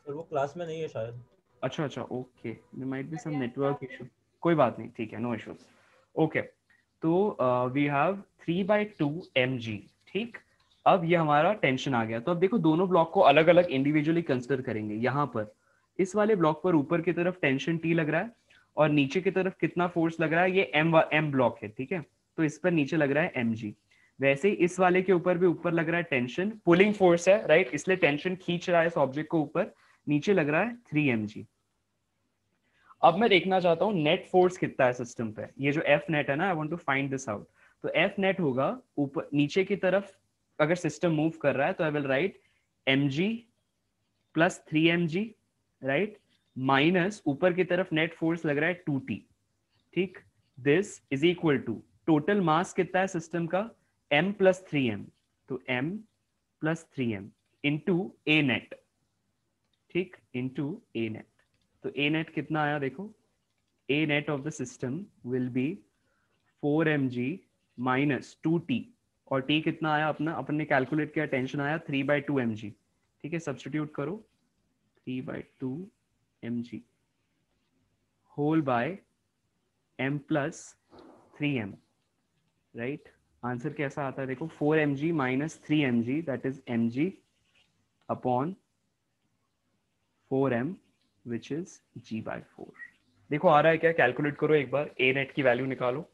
और वो क्लास में नहीं है शायद। अच्छा अच्छा, okay, there might be some network issue, कोई बात नहीं, ठीक है, नो इश्यूज। ओके, तो वी हैव 3/2mg, ठीक। अब ये हमारा टेंशन आ गया। तो अब देखो दोनों ब्लॉक को अलग अलग इंडिविजुअली कंसिडर करेंगे। यहाँ पर इस वाले ब्लॉक पर ऊपर की तरफ टेंशन T लग रहा है और नीचे की तरफ कितना फोर्स लग रहा है? ये m ब्लॉक है, ठीक है। तो इस पर नीचे लग रहा है mg। वैसे ही इस वाले के ऊपर भी ऊपर लग रहा है टेंशन, पुलिंग फोर्स है, राइट, इसलिए टेंशन खींच रहा है इस ऑब्जेक्ट को ऊपर, नीचे लग रहा है 3mg। अब मैं देखना चाहता हूँ नेट फोर्स कितना है सिस्टम पे। ये जो एफ नेट है ना, I want to find this out. तो एफ नेट होगा ऊपर नीचे की तरफ अगर सिस्टम मूव कर रहा है तो I will write mg plus 3mg, right, minus ऊपर की तरफ नेट फोर्स लग रहा है 2t, ठीक। This is equal to total mass कितना है सिस्टम का? m प्लस 3m, तो m plus 3m into a net, ठीक, इंटू ए नेट। तो ए नेट कितना आया देखो? A net of the system will be 4mg minus 2t, और t कितना आया अपना? अपन ने कैलकुलेट किया, टेंशन आया 3/2mg, ठीक है। सब्स्टिट्यूट करो 3/2mg whole by m plus 3m, right. Answer कैसा आता है देखो? 4mg minus 3mg that is mg upon 4m which is g/4। देखो आ रहा है क्या? कैलकुलेट करो एक बार, ए नेट की वैल्यू निकालो।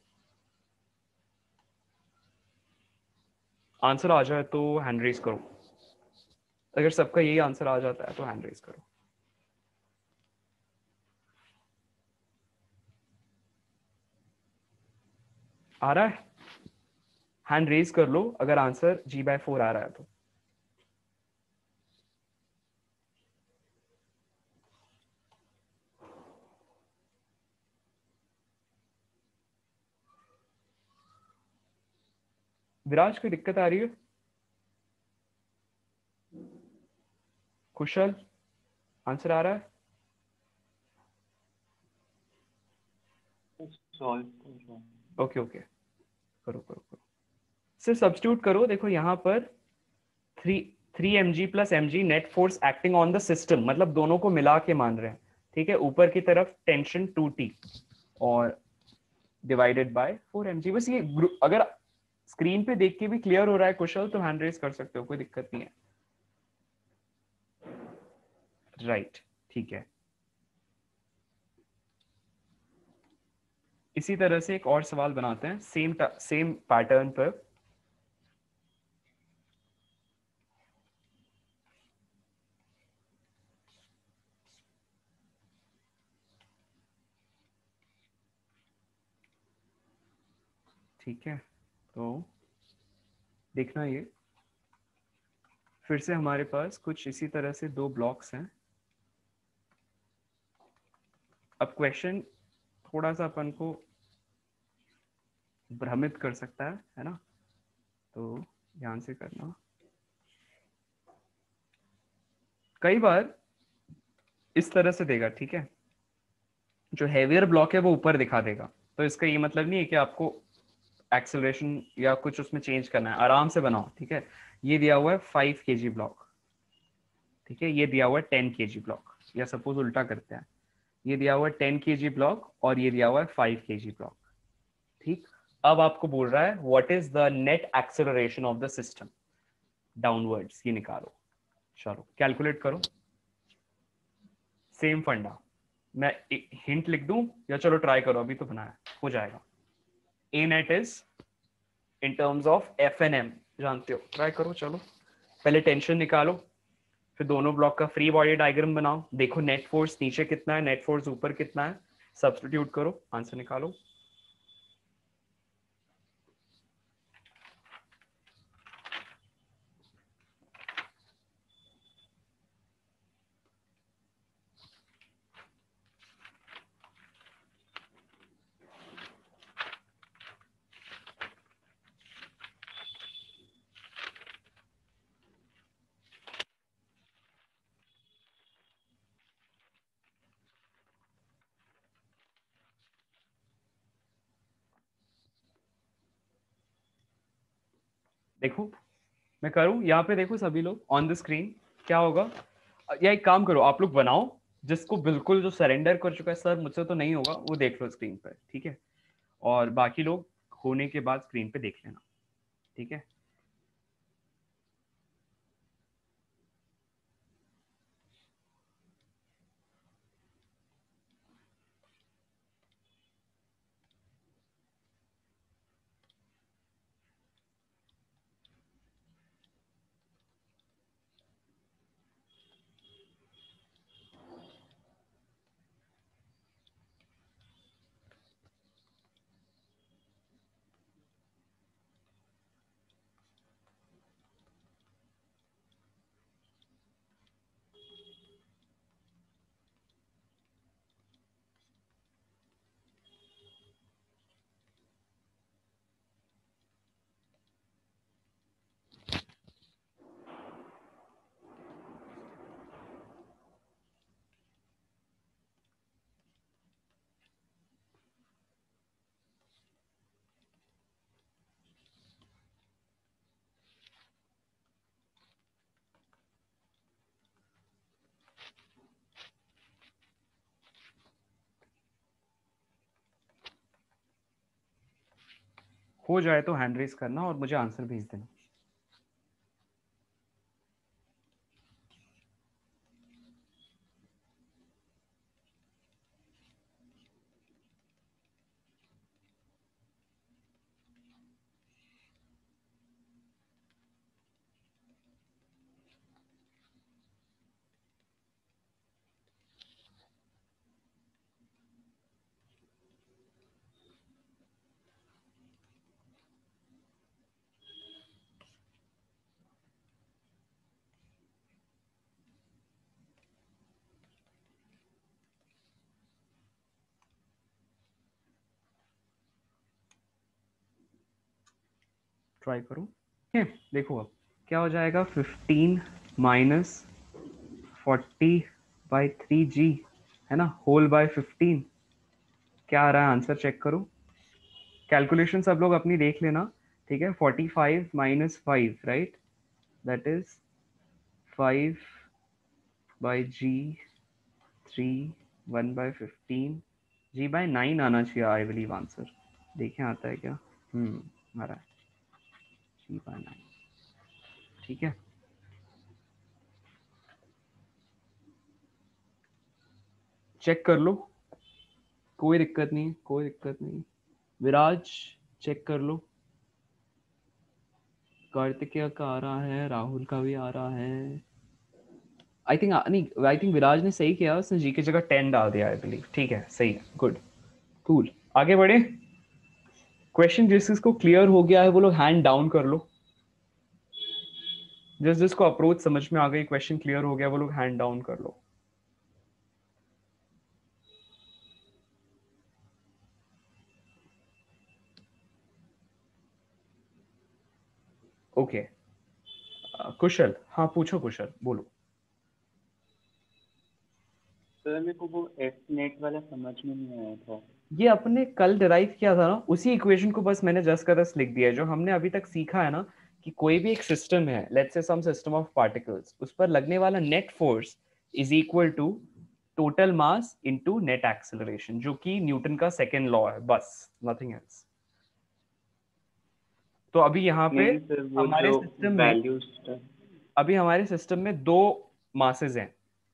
आंसर आ जाए तो हैंड रेज करो। अगर सबका यही आंसर आ जाता है तो हैंड रेज करो। आ रहा है? हैंड रेज कर लो अगर आंसर g/4 आ रहा है तो। विराज कोई दिक्कत आ रही है? कुशल आंसर आ रहा है? ओके ओके, करो करो करो। सिर्फ सब्स्टिट्यूट करो। देखो यहाँ पर 3mg plus mg net force acting on the system, मतलब दोनों को मिला के मान रहे हैं, ठीक है। ऊपर की तरफ टेंशन 2t और डिवाइडेड बाय 4mg। बस ये अगर स्क्रीन पे देख के भी क्लियर हो रहा है कुशल तो हैंड रेज कर सकते हो, कोई दिक्कत नहीं है, राइट, ठीक है। इसी तरह से एक और सवाल बनाते हैं सेम पैटर्न पर। ठीक है, तो देखना ये फिर से हमारे पास कुछ इसी तरह से दो ब्लॉक्स हैं। अब क्वेश्चन थोड़ा सा अपन को भ्रमित कर सकता है ना, तो ध्यान से करना। कई बार इस तरह से देगा, ठीक है, जो हैवियर ब्लॉक है वो ऊपर दिखा देगा, तो इसका ये मतलब नहीं है कि आपको एक्सेलरेशन या कुछ उसमें चेंज करना है, आराम से बनाओ, ठीक है। ये दिया हुआ है 5 kg ब्लॉक, ठीक है, ये दिया हुआ है 10 kg ब्लॉक, या सपोज उल्टा करते हैं, ये दिया हुआ है 10 kg ब्लॉक और ये दिया हुआ है 5 kg ब्लॉक, ठीक। अब आपको बोल रहा है what is the net acceleration of the system downwards, ये निकालो। चलो कैलकुलेट करो, सेम फंडा, मैं हिंट लिख दूं या चलो ट्राई करो, अभी तो बनाया हो जाएगा। A net is in terms of F N M, जानते हो, ट्राई करो। चलो पहले टेंशन निकालो, फिर दोनों ब्लॉक का फ्री बॉडी डायग्राम बनाओ, देखो नेट फोर्स नीचे कितना है, नेट फोर्स ऊपर कितना है, सब्स्टिट्यूट करो, आंसर निकालो। देखो मैं करूं, यहाँ पे देखो सभी लोग ऑन द स्क्रीन, क्या होगा, या एक काम करो, आप लोग बनाओ, जिसको बिल्कुल जो सरेंडर कर चुका है सर मुझसे तो नहीं होगा, वो देख लो स्क्रीन पर, ठीक है, और बाकी लोग होने के बाद स्क्रीन पे देख लेना, ठीक है। हो जाए तो हैंड रेस करना और मुझे आंसर भेज देना। ट्राई करो, ठीक है, देखो अब क्या हो जाएगा, 15 माइनस 40/3g है ना, होल बाय 15, क्या आ रहा है आंसर चेक करो, कैलकुलेशन सब लोग अपनी देख लेना, ठीक है। 45 minus 5, right, that is 5/g3, 1/15, g/9 आना चाहिए, आई बिलीव आंसर, देखें आता है क्या, आ रहा है g/9, ठीक है। चेक कर लो, कोई दिक्कत नहीं, कोई दिक्कत नहीं। विराज चेक कर लो, कार्तिकेय का आ रहा है, राहुल का भी आ रहा है, आई थिंक नहीं, आई थिंक विराज ने सही किया, उसने जी की जगह 10 डाल दिया आई बिलीव, ठीक है, सही है, गुड, कूल, आगे बढ़े। क्वेश्चन जिसको क्लियर हो गया है वो लोग हैंड डाउन कर लो। जिसको अप्रोच समझ में आ गई, क्वेश्चन क्लियर हो गया, वो लोग हैंड डाउन कर लो। ओके कुशल, हाँ पूछो कुशल, बोलो। सर मेरे को वो एफ नेट वाला समझ में नहीं आया था। ये अपने कल डिराइव किया था ना, उसी इक्वेशन को बस मैंने जस्ट का तस लिख दिया है। जो हमने अभी तक सीखा है ना कि कोई भी एक सिस्टम है, let's say some system of particles, उस पर लगने वाला net force is equal to total mass into net acceleration, जो कि न्यूटन का सेकेंड लॉ है, बस नथिंग एल्स। तो अभी यहाँ पे नहीं सर, वो हमारे जो सिस्टम में वैल्यूज अभी हमारे सिस्टम में दो मासेस हैं,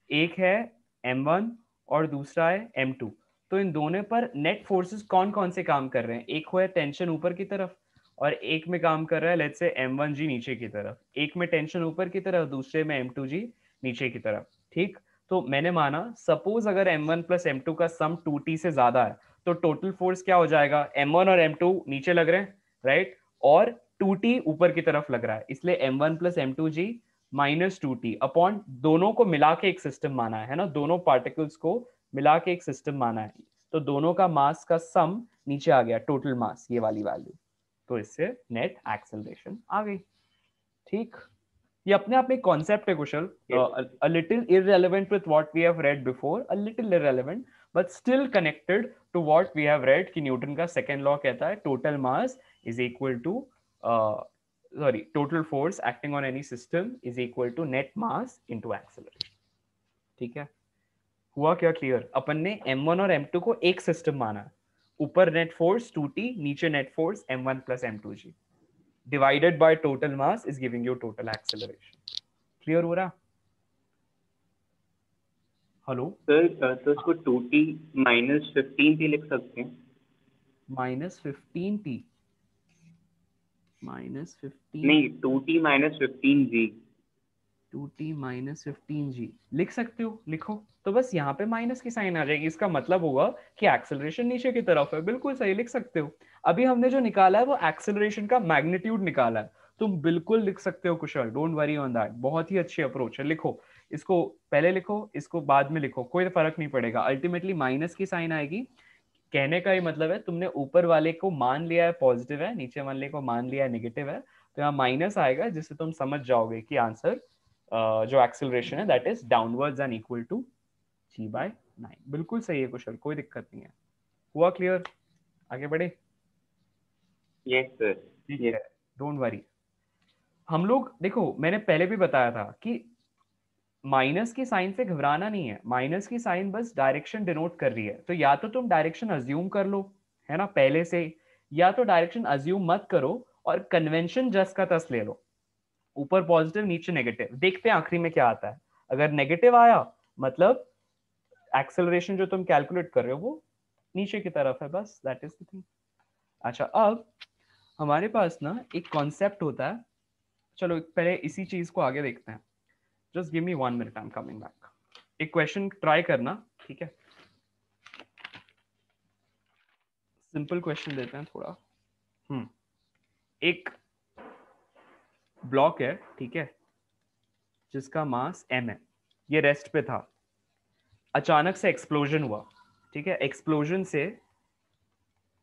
एक है m1 और दूसरा है m2। तो इन दोनों पर नेट फोर्सेस कौन कौन से काम कर रहे हैं? एक हुआ टेंशन ऊपर की तरफ और एक में काम कर रहा है लेट्स से m1g नीचे की तरफ। एक में टेंशन ऊपर की तरफ, दूसरे में m2g नीचे की तरफ। ठीक, तो मैंने माना सपोज अगर m1 प्लस m2 का सम 2t से ज्यादा है तो टोटल फोर्स क्या हो जाएगा? m1 और m2 नीचे लग रहे हैं, राइट, और 2t ऊपर की तरफ लग रहा है, इसलिए m1 plus m2g minus 2t upon दोनों को मिला के एक सिस्टम माना है ना, दोनों पार्टिकल्स को मिला के एक सिस्टम माना है, तो दोनों का मास का सम नीचे आ गया, टोटल मास, ये वाली वैल्यू। तो इससे नेट एक्सेलरेशन आ गई। ठीक, ये अपने आप में कॉन्सेप्ट है कुशल, a little irrelevant with what we have read before, a little irrelevant but still connected to what we have read कि न्यूटन का सेकेंड लॉ कहता है total mass is equal to total force acting on any system is equal to net mass into acceleration। ठीक है, हुआ क्या clear? अपन ने m1 और m2 को एक सिस्टम माना, ऊपर नेट फोर्स 2t, नीचे net force m1 plus m2g divided by total mass is giving you total acceleration। Clear हो रहा? हेलो सर, तो उसको 2t माइनस 15 भी लिख सकते हैं। माइनस 15t, माइनस 15, नहीं, 2t minus 15g। 2t minus 15g लिख सकते हो, लिखो। तो बस यहाँ पे माइनस की साइन आ जाएगी, इसका मतलब होगा कि एक्सेलरेशन नीचे की तरफ है। बिल्कुल सही, लिख सकते हो। अभी हमने जो निकाला है वो एक्सेलरेशन का मैग्नीट्यूड निकाला है, तुम बिल्कुल लिख सकते हो कुशल, डोंट वरी ऑन दैट। बहुत ही अच्छी अप्रोच है। लिखो, इसको पहले लिखो, इसको बाद में लिखो, कोई फर्क नहीं पड़ेगा, अल्टीमेटली माइनस की साइन आएगी। कहने का ही मतलब है तुमने ऊपर वाले को मान लिया है पॉजिटिव है, नीचे वाले को मान लिया है नेगेटिव है, तो यहाँ माइनस आएगा, जिससे तुम समझ जाओगे कि आंसर जो एक्सेलरेशन है that is downwards and equal to g/9। बिल्कुल सही है कुशल, कोई दिक्कत नहीं है। हुआ क्लियर? आगे बढ़े? Yes sir. ठीक है, डोंट वरी। हम लोग देखो, मैंने पहले भी बताया था कि माइनस की साइन से घबराना नहीं है, माइनस की साइन बस डायरेक्शन डिनोट कर रही है। तो या तो तुम डायरेक्शन अज्यूम कर लो, है ना, पहले से, या तो डायरेक्शन अज्यूम मत करो और कन्वेंशन जस्ट का तस ले लो, ऊपर पॉजिटिव नीचे नेगेटिव, देखते हैं आखिरी में क्या आता है। अगर नेगेटिव आया मतलब एक्सेलरेशन जो तुम कैलकुलेट कर रहे हो वो नीचे की तरफ है, बस दैट इज द थिंग। अच्छा, अब हमारे पास ना एक कॉन्सेप्ट होता है, चलो पहले इसी चीज को आगे देखते हैं। Just give me 1 minute, I am coming back. एक क्वेश्चन ट्राई करना, ठीक है, सिंपल क्वेश्चन देते हैं थोड़ा। एक ब्लॉक है, ठीक है, जिसका मास m है, ये रेस्ट पे था, अचानक से एक्सप्लोजन हुआ, ठीक है, एक्सप्लोजन से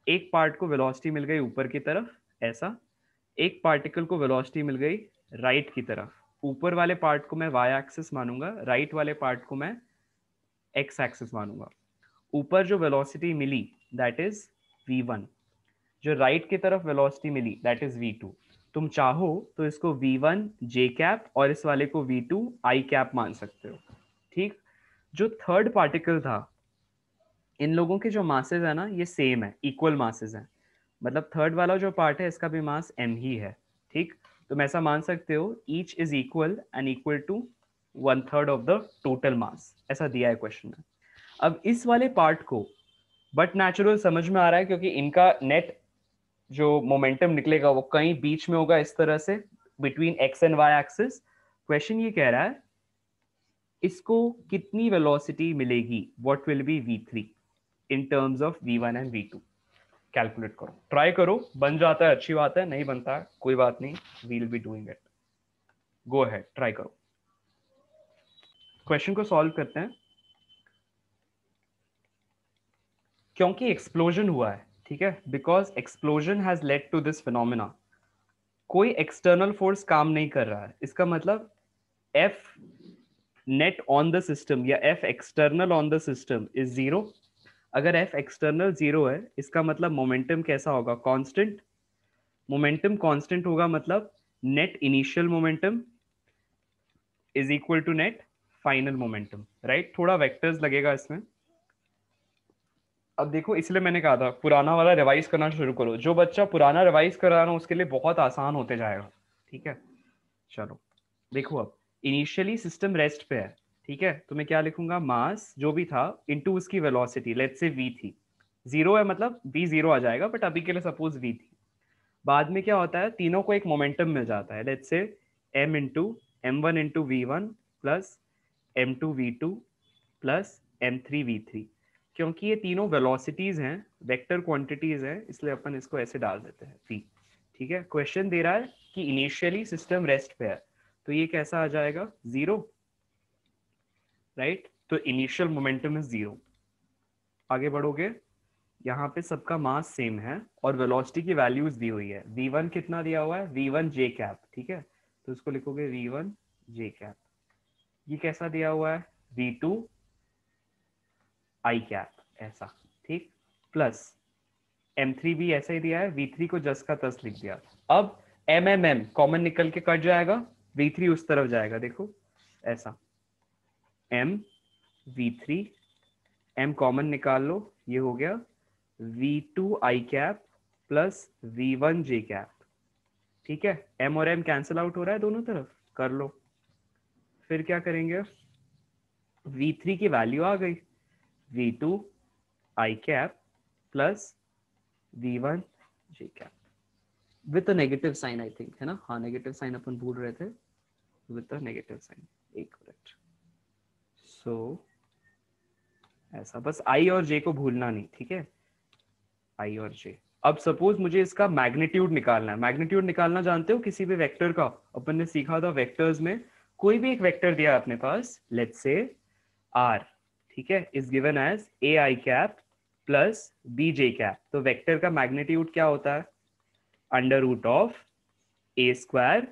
एक पार्ट को वेलोसिटी मिल गई ऊपर की तरफ, ऐसा, एक पार्टिकल को वेलोसिटी मिल गई राइट की तरफ। ऊपर वाले पार्ट को मैं y एक्सिस मानूंगा, राइट वाले पार्ट को मैं x एक्सिस मानूंगा। ऊपर जो velocity milli that is v1, जो राइट की तरफ velocity milli that is v2। तुम चाहो तो इसको v1 j कैप और इस वाले को v2 i कैप मान सकते हो। ठीक, जो थर्ड पार्टिकल था, इन लोगों के जो मासेस है ना ये सेम है, इक्वल मासेस हैं, मतलब थर्ड वाला जो पार्ट है इसका भी मास m ही है। ठीक, तुम ऐसा मान सकते हो each is equal and equal to 1/3 of the total mass, ऐसा दिया है क्वेश्चन में। अब इस वाले पार्ट को बट नेचुरल समझ में आ रहा है, क्योंकि इनका नेट जो मोमेंटम निकलेगा वो कहीं बीच में होगा, इस तरह से between x and y axis. Question ये कह रहा है इसको कितनी वेलोसिटी मिलेगी, what will be v3 in terms of v1 and v2। Calculate करो, ट्राई करो, बन जाता है अच्छी बात है, नहीं बनता है कोई बात नहीं, we'll be doing it. Go ahead, try करो। क्वेश्चन को सॉल्व करते हैं। क्योंकि एक्सप्लोजन हुआ है, ठीक है, because explosion has led to this phenomena, कोई एक्सटर्नल फोर्स काम नहीं कर रहा है, इसका मतलब F net on the system या F external on the system is zero. अगर एफ एक्सटर्नल जीरो है, इसका मतलब मोमेंटम कैसा होगा, कांस्टेंट। मोमेंटम कांस्टेंट होगा मतलब net initial momentum is equal to net final momentum, right. थोड़ा वेक्टर्स लगेगा इसमें। अब देखो, इसलिए मैंने कहा था पुराना वाला रिवाइज करना शुरू करो। जो बच्चा पुराना रिवाइज कर रहा है ना, उसके लिए बहुत आसान होते जाएगा, ठीक है। चलो देखो, अब इनिशियली सिस्टम रेस्ट पे है, ठीक है, तो मैं क्या लिखूंगा, मास जो भी था इनटू उसकी वेलोसिटी, लेट्स से v थी, जीरो है मतलब v जीरो आ जाएगा, बट अभी के लिए सपोज v थी। बाद में क्या होता है, तीनों को एक मोमेंटम मिल जाता है, let's say m into m1 into v1 plus m2 v2 plus m3 v3। क्योंकि ये तीनों वेलोसिटीज हैं, वेक्टर क्वांटिटीज हैं, इसलिए अपन इसको ऐसे डाल देते हैं v, ठीक है। क्वेश्चन दे रहा है कि इनिशियली सिस्टम रेस्ट पे है, तो ये कैसा आ जाएगा, जीरो, राइट। तो इनिशियल मोमेंटम इज जीरो। आगे बढ़ोगे, यहाँ पे सबका मास सेम है और वेलोसिटी की वैल्यूज दी हुई है। v1 कितना दिया हुआ है, v1 j कैप, ठीक है, तो इसको लिखोगे v1 j कैप। ये कैसा दिया हुआ है, v2 i कैप, ऐसा, ठीक, प्लस m3 भी ऐसा ही दिया है, v3 को जस का तस लिख दिया। अब m कॉमन निकल के कट जाएगा, v3 उस तरफ जाएगा, देखो ऐसा, m v3 m कॉमन निकाल लो, ये हो गया v2 i cap plus v1 j cap, ठीक है। m और m कैंसिल आउट हो रहा है दोनों तरफ, कर लो। फिर क्या करेंगे, v3 की वैल्यू आ गई, v2 i cap plus v1 j cap with a negative sign, I think, है ना, हाँ नेगेटिव साइन अपन भूल रहे थे, विथ अ नेगेटिव साइन, एक मिनट। सो ऐसा, बस आई और जे को भूलना नहीं, ठीक है, आई और जे। अब सपोज मुझे इसका मैग्नीट्यूड निकालना है। मैग्नीट्यूड निकालना जानते हो किसी भी वेक्टर का, अपन ने सीखा था वेक्टर्स में, कोई भी एक वेक्टर दिया अपने पास, लेट्स से आर, ठीक है, is given as a i cap plus b j cap. तो वेक्टर का मैग्नीट्यूड क्या होता है, under root of a square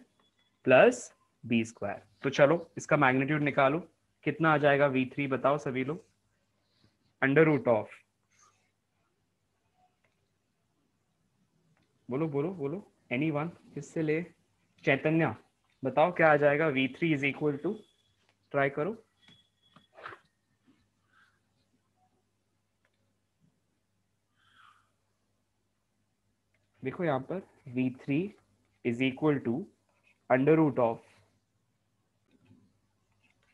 plus b square. तो चलो इसका मैग्नीट्यूड निकालो, कितना आ जाएगा v3, बताओ सभी लोग, अंडर रूट ऑफ, बोलो बोलो बोलो, एनीवन, किससे ले, चैतन्य, बताओ क्या आ जाएगा, v3 is equal to, try करो, देखो यहाँ पर v3 is equal to under root of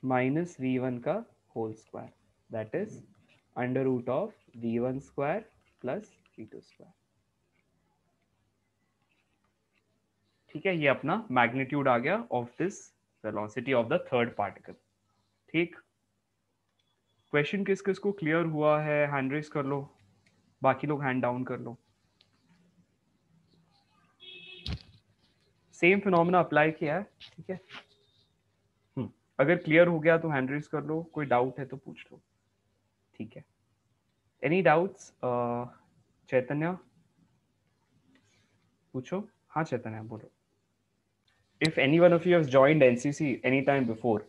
minus v1 का whole square, that is under root of v1 square plus v2 square, ठीक है। ये अपना मैग्नीट्यूड आ गया of this velocity of the third particle, ठीक। क्वेश्चन किस किस को क्लियर हुआ है, हैंड रेज कर लो, बाकी लोग हैंड डाउन कर लो। सेम फिनोमेना अप्लाई किया है, ठीक है। अगर क्लियर हो गया तो हैंड रेज कर लो, कोई डाउट है तो पूछ लो, ठीक है। एनी डाउट्स, चैतन्य पूछो, हाँ चैतन्य बोलो। If any one of you have joined NCC any time before,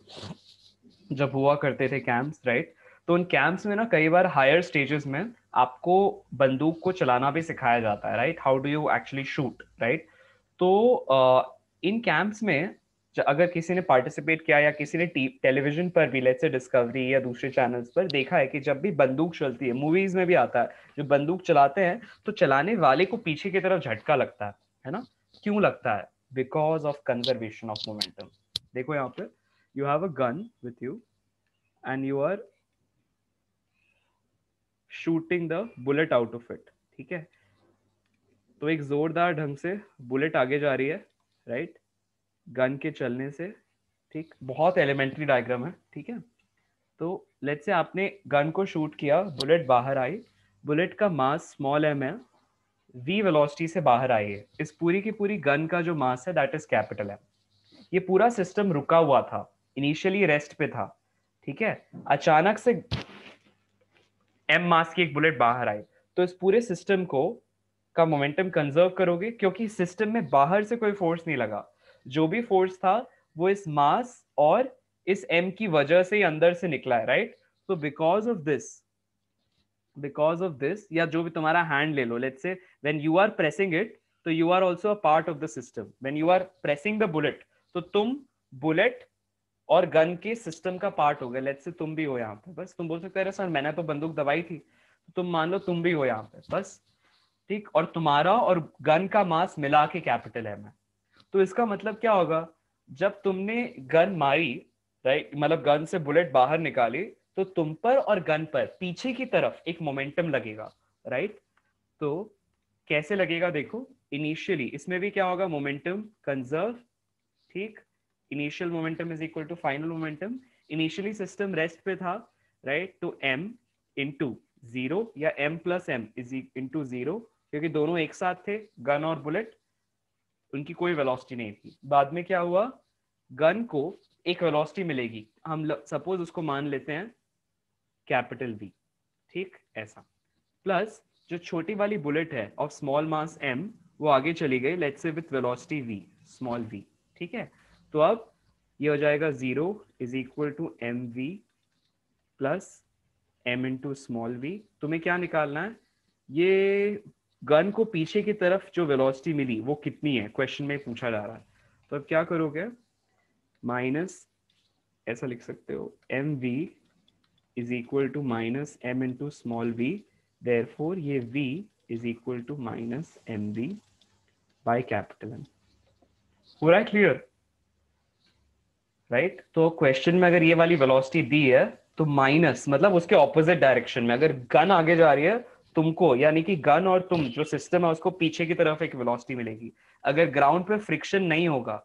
जब हुआ करते थे कैंप्स, राइट, तो उन कैंप्स में ना कई बार हायर स्टेजेस में आपको बंदूक को चलाना भी सिखाया जाता है, right, how do you actually shoot, right. तो इन कैंप्स में अगर किसी ने पार्टिसिपेट किया या किसी ने टेलीविजन पर भी, लेट्स से डिस्कवरी या दूसरे चैनल्स पर देखा है कि जब भी बंदूक चलती है, मूवीज में भी आता है, जो बंदूक चलाते हैं तो चलाने वाले को पीछे की तरफ झटका लगता है ना, क्यों लगता है, because of conservation of momentum. देखो यहाँ पे you have a gun with you and you are shooting the bullet out of it, ठीक है। तो एक जोरदार ढंग से बुलेट आगे जा रही है, राइट, गन के चलने से, ठीक, बहुत एलिमेंट्री डायग्राम है, ठीक है। तो लेट्स से आपने गन को शूट किया, बुलेट बाहर आई, बुलेट का मास स्मॉल m है, v वेलोसिटी से बाहर आई है, इस पूरी की पूरी गन का जो मास है दैट इज कैपिटल एम। ये पूरा सिस्टम रुका हुआ था, इनिशियली रेस्ट पे था, ठीक है, अचानक से एम मास की एक बुलेट बाहर आई, तो इस पूरे सिस्टम को का मोमेंटम कंजर्व करोगे, क्योंकि सिस्टम में बाहर से कोई फोर्स नहीं लगा, जो भी फोर्स था वो इस मास और इस एम की वजह से ही अंदर से निकला है, राइट। तो बिकॉज ऑफ दिस या जो भी तुम्हारा हैंड ले लो, let's say when you are pressing it, तो you are also a part of the system. When you are pressing the bullet, तो तुम बुलेट और गन के सिस्टम का पार्ट हो गए। लेट्स से तुम भी हो यहाँ पे, बस तुम बोल सकते हो सर मैंने तो बंदूक दबाई थी, तो तुम मान लो तुम भी हो यहाँ पे, बस ठीक। और तुम्हारा और गन का मास मिला के कैपिटल एम है। तो इसका मतलब क्या होगा, जब तुमने गन मारी, राइट, मतलब गन से बुलेट बाहर निकाली, तो तुम पर और गन पर पीछे की तरफ एक मोमेंटम लगेगा, राइट। तो कैसे लगेगा देखो, इनिशियली इसमें भी क्या होगा, मोमेंटम कंजर्व, ठीक। Initial momentum is equal to final momentum. Initially system rest पे था, राइट, तो m इंटू जीरो या m plus M is into zero, क्योंकि दोनों एक साथ थे, गन और बुलेट, उनकी कोई वेलोसिटी नहीं थी। बाद में क्या हुआ, गन को एक वेलोसिटी मिलेगी, हम सपोज उसको मान लेते हैं कैपिटल V, ठीक, ऐसा। प्लस जो छोटी वाली बुलेट है ऑफ स्मॉल मास m, वो आगे चली गई, let's say with velocity v, small v, ठीक है। तो अब ये हो जाएगा 0 is equal to M v plus m into small v। तुम्हें क्या निकालना है, ये गन को पीछे की तरफ जो वेलोसिटी मिली वो कितनी है, क्वेश्चन में पूछा जा रहा है। तो अब क्या करोगे, माइनस, ऐसा लिख सकते हो, M v is equal to minus m into small v, therefore ये v is equal to minus M v by capital M. हो रहा है क्लियर, राइट। तो क्वेश्चन में अगर ये वाली वेलोसिटी दी है, तो माइनस मतलब उसके ऑपोजिट डायरेक्शन में, अगर गन आगे जा रही है तुमको, यानी कि गन और तुम जो सिस्टम है उसको पीछे की तरफ एक वेलोसिटी मिलेगी। अगर ग्राउंड पे फ्रिक्शन नहीं होगा,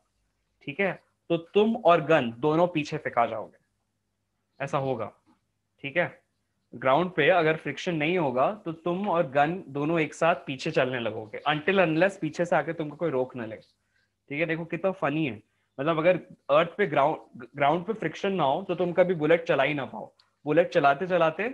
ठीक है, तो तुम और गन दोनों पीछे फेंका जाओगे, ऐसा होगा, ठीक है। ग्राउंड पे अगर फ्रिक्शन नहीं होगा तो तुम और गन दोनों एक साथ पीछे चलने लगोगे, अनटिल अनलेस पीछे से आके तुमको कोई रोक न लगे, ठीक है। देखो कितना फनी है, मतलब अगर अर्थ पे ग्राउंड पे फ्रिक्शन ना हो तो तुम कभी बुलेट चला ही ना पाओ। बुलेट चलाते चलाते,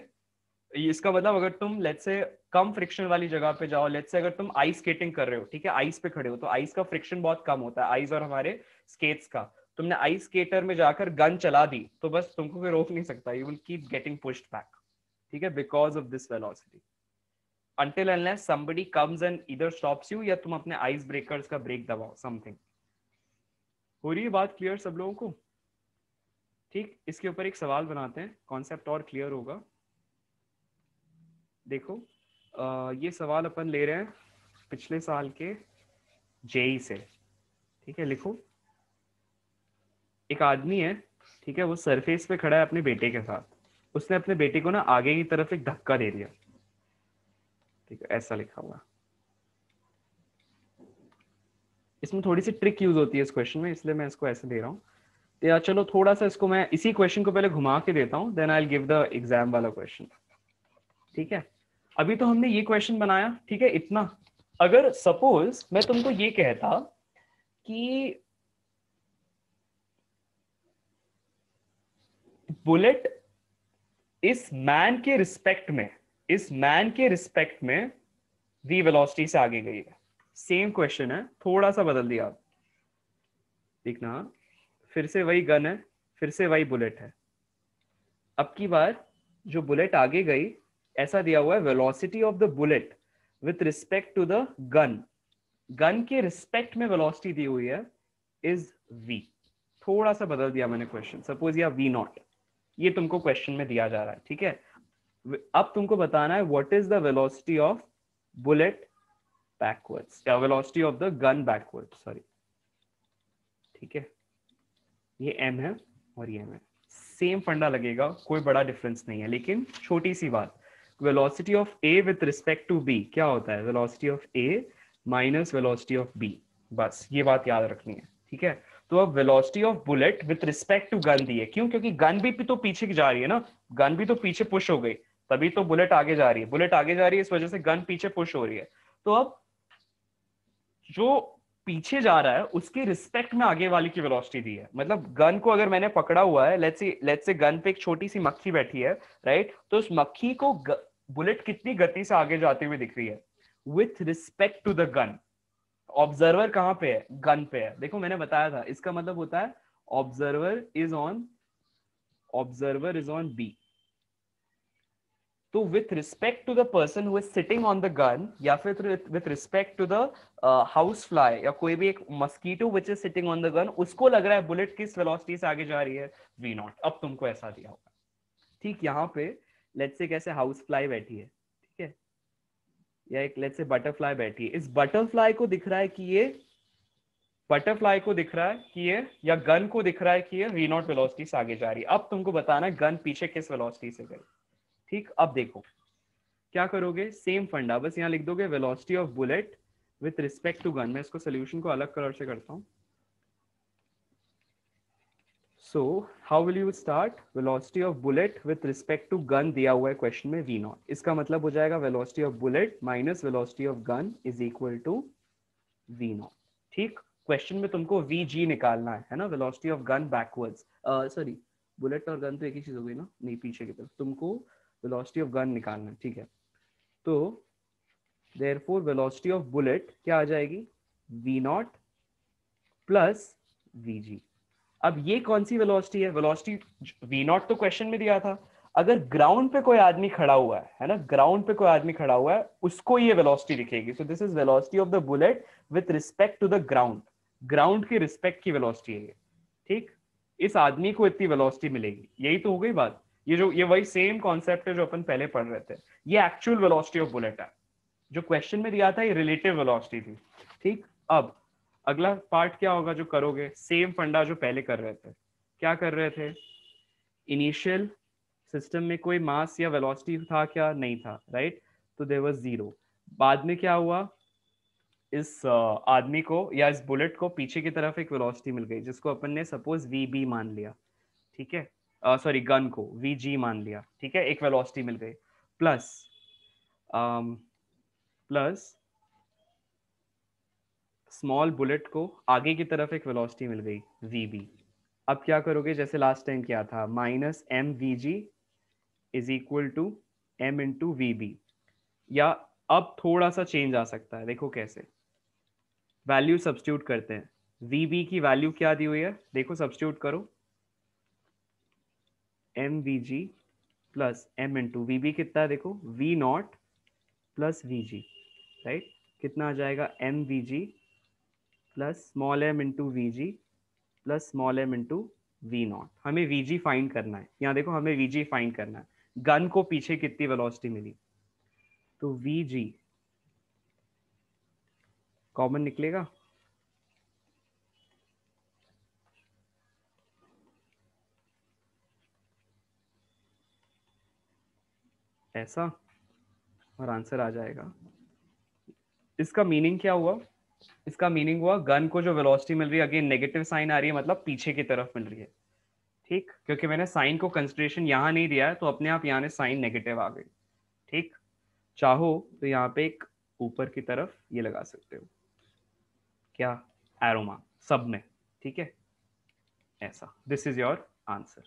इसका मतलब अगर तुम लेट्स से कम फ्रिक्शन वाली जगह पे जाओ, लेट्स से अगर तुम आइस स्केटिंग कर रहे हो, ठीक है, आइस पे खड़े हो, तो आइस का फ्रिक्शन बहुत कम होता है, आइस और हमारे स्केट्स का। तुमने आइस स्केटर में जाकर गन चला दी, तो बस तुमको कोई रोक नहीं सकता, you will keep getting pushed back, ठीक है, because of this velocity, until unless somebody comes and either stops you या तुम अपने आइस ब्रेकर्स का ब्रेक दबाओ, समथिंग। हो रही है बात क्लियर सब लोगों को, ठीक। इसके ऊपर एक सवाल बनाते हैं, कॉन्सेप्ट और क्लियर होगा। देखो ये सवाल अपन ले रहे हैं पिछले साल के जेई से, ठीक है। लिखो, एक आदमी है, ठीक है, वो सरफेस पे खड़ा है अपने बेटे के साथ, उसने अपने बेटे को ना आगे की तरफ एक धक्का दे दिया, ठीक है, ऐसा लिखा हुआ। इसमें थोड़ी सी ट्रिक यूज होती है इस क्वेश्चन में, इसलिए मैं इसको ऐसे दे रहा हूँ। या चलो थोड़ा सा इसको मैं इसी क्वेश्चन को पहले घुमा के देता हूँ, then I will give the exam वाला क्वेश्चन, ठीक है। अभी तो हमने ये क्वेश्चन बनाया, ठीक है, इतना। अगर सपोज मैं तुमको ये कहता कि बुलेट इस मैन के रिस्पेक्ट में v वेलोसिटी से आगे गई है, सेम क्वेश्चन है, थोड़ा सा बदल दिया। देखना, फिर से वही गन है, फिर से वही बुलेट है। अब की बार जो बुलेट आगे गई, ऐसा दिया हुआ है velocity of the bullet with respect to the gun के रिस्पेक्ट में वेलोसिटी दी हुई है इज v। थोड़ा सा बदल दिया मैंने क्वेश्चन, सपोज या v0, ये तुमको क्वेश्चन में दिया जा रहा है, ठीक है। अब तुमको बताना है what is the velocity of bullet backwards, या velocity of the gun backwards, sorry, ठीक है। ये m है और ये m है, सेम फंडा लगेगा, कोई बड़ा डिफरेंस नहीं है। लेकिन छोटी सी बात, velocity of a with respect to b क्या होता है, velocity of a minus velocity of b, बस ये बात याद रखनी है, ठीक है। तो अब velocity of bullet with respect to gun दी है, क्यों, क्योंकि गन भी तो पीछे जा रही है ना, गन भी तो पीछे पुश हो गई, तभी तो बुलेट आगे जा रही है, बुलेट आगे जा रही है, इस वजह से गन पीछे पुश हो रही है। तो अब जो पीछे जा रहा है उसके रिस्पेक्ट में आगे वाले की वेलोसिटी दी है। मतलब गन को अगर मैंने पकड़ा हुआ है, लेट्स से गन पे एक छोटी सी मक्खी बैठी है, राइट, तो उस मक्खी को बुलेट कितनी गति से आगे जाते हुए दिख रही है with respect to the gun. Observer कहां पे है? गन पे है। देखो मैंने बताया था, इसका मतलब होता है ऑब्जर्वर इज ऑन बी। तो with respect to the person who is sitting on the gun, या फिर with respect to the house fly या कोई भी एक mosquito which is sitting on the gun, उसको लग रहा है बुलेट किस वेलोसिटी से आगे जा रही है, v नॉट। अब तुमको ऐसा दिया होगा, ठीक। यहाँ पे लेट्स से कैसे हाउस फ्लाई बैठी है, ठीक है, या एक लेट्स से बटरफ्लाई बैठी है। इस बटरफ्लाई को दिख रहा है कि ये बटरफ्लाई को दिख रहा है कि ये, या गन को दिख रहा है कि ये v नॉट वेलोसिटी से आगे जा रही है। अब तुमको बताना है गन पीछे किस वेलोसिटी से गई, ठीक। अब देखो क्या करोगे, सेम फंडा, बस यहाँ लिख दोगे velocity of bullet with respect to gun. मैं इसको सोल्यूशन को अलग कलर से करता हूँ। So how will you start, velocity of bullet with respect to gun दिया हुआ है क्वेश्चन में v नॉट। इसका मतलब हो जाएगा velocity of bullet minus velocity of gun is equal to v nought, ठीक। क्वेश्चन में तुमको vg निकालना है ना, velocity of gun backwards, sorry bullet और गन तो एक ही चीज हो गई ना, नहीं पीछे की तरफ, तुमको वेलोसिटी ऑफ गन निकालना है, ठीक है। तो therefore velocity of bullet क्या आ जाएगी, v नॉट प्लस vg। अब ये कौन सी वेलोसिटी है, वेलोसिटी v नॉट तो क्वेश्चन में दिया था। अगर ग्राउंड पे कोई आदमी खड़ा हुआ है ना, ग्राउंड पे कोई आदमी खड़ा हुआ है, उसको ये वेलोसिटी दिखेगी। So this is velocity of the bullet with respect to the ground, ground के रिस्पेक्ट की वेलोसिटी है ये, ठीक। इस आदमी को इतनी वेलोसिटी मिलेगी, यही तो हो गई बात। ये वही सेम कॉन्सेप्ट है जो अपन पहले पढ़ रहे थे। ये एक्चुअल वेलोसिटी ऑफ बुलेट है, जो क्वेश्चन में दिया था ये रिलेटिव वेलोसिटी थी, ठीक। अब अगला पार्ट क्या होगा जो करोगे, सेम फंडा जो पहले कर रहे थे। क्या कर रहे थे, इनिशियल सिस्टम में कोई मास या वेलोसिटी था क्या, नहीं था, राइट, तो देयर वाज जीरो। बाद में क्या हुआ, इस आदमी को या इस बुलेट को पीछे की तरफ एक वेलोसिटी मिल गई, जिसको अपन ने सपोज वी बी मान लिया, ठीक है, सॉरी गन को वी जी मान लिया, ठीक है, एक वेलोसिटी मिल गई, प्लस स्मॉल बुलेट को आगे की तरफ एक वेलोसिटी मिल गई vb। अब क्या करोगे, जैसे लास्ट टाइम किया था, minus M v g is equal to m into v बी, या अब थोड़ा सा चेंज आ सकता है, देखो कैसे, वैल्यू सब्स्टिट्यूट करते हैं। vb की वैल्यू क्या दी हुई है, देखो सब्स्टिट्यूट करो, M v g plus m into v b कितना है, देखो v nought plus v g, right, कितना आ जाएगा, M v g plus small m into v g plus small m into v nought. हमें वी जी फाइंड करना है, यहाँ देखो हमें वी जी फाइंड करना है, गन को पीछे कितनी वेलोसिटी मिली, तो वी जी कॉमन निकलेगा, ऐसा, और आंसर आ जाएगा। इसका मीनिंग क्या हुआ, इसका मीनिंग हुआ गन को जो वेलोसिटी मिल रही है, अगेन नेगेटिव साइन आ रही है, मतलब पीछे की तरफ मिल रही है, ठीक, क्योंकि मैंने साइन को कंसिडरेशन यहाँ नहीं दिया है, तो अपने आप यहाँ साइन नेगेटिव आ गई, ठीक। चाहो तो यहाँ पे एक ऊपर की तरफ ये लगा सकते हो, क्या, एरो मार्क सब में, ठीक है, ऐसा, दिस इज योर आंसर।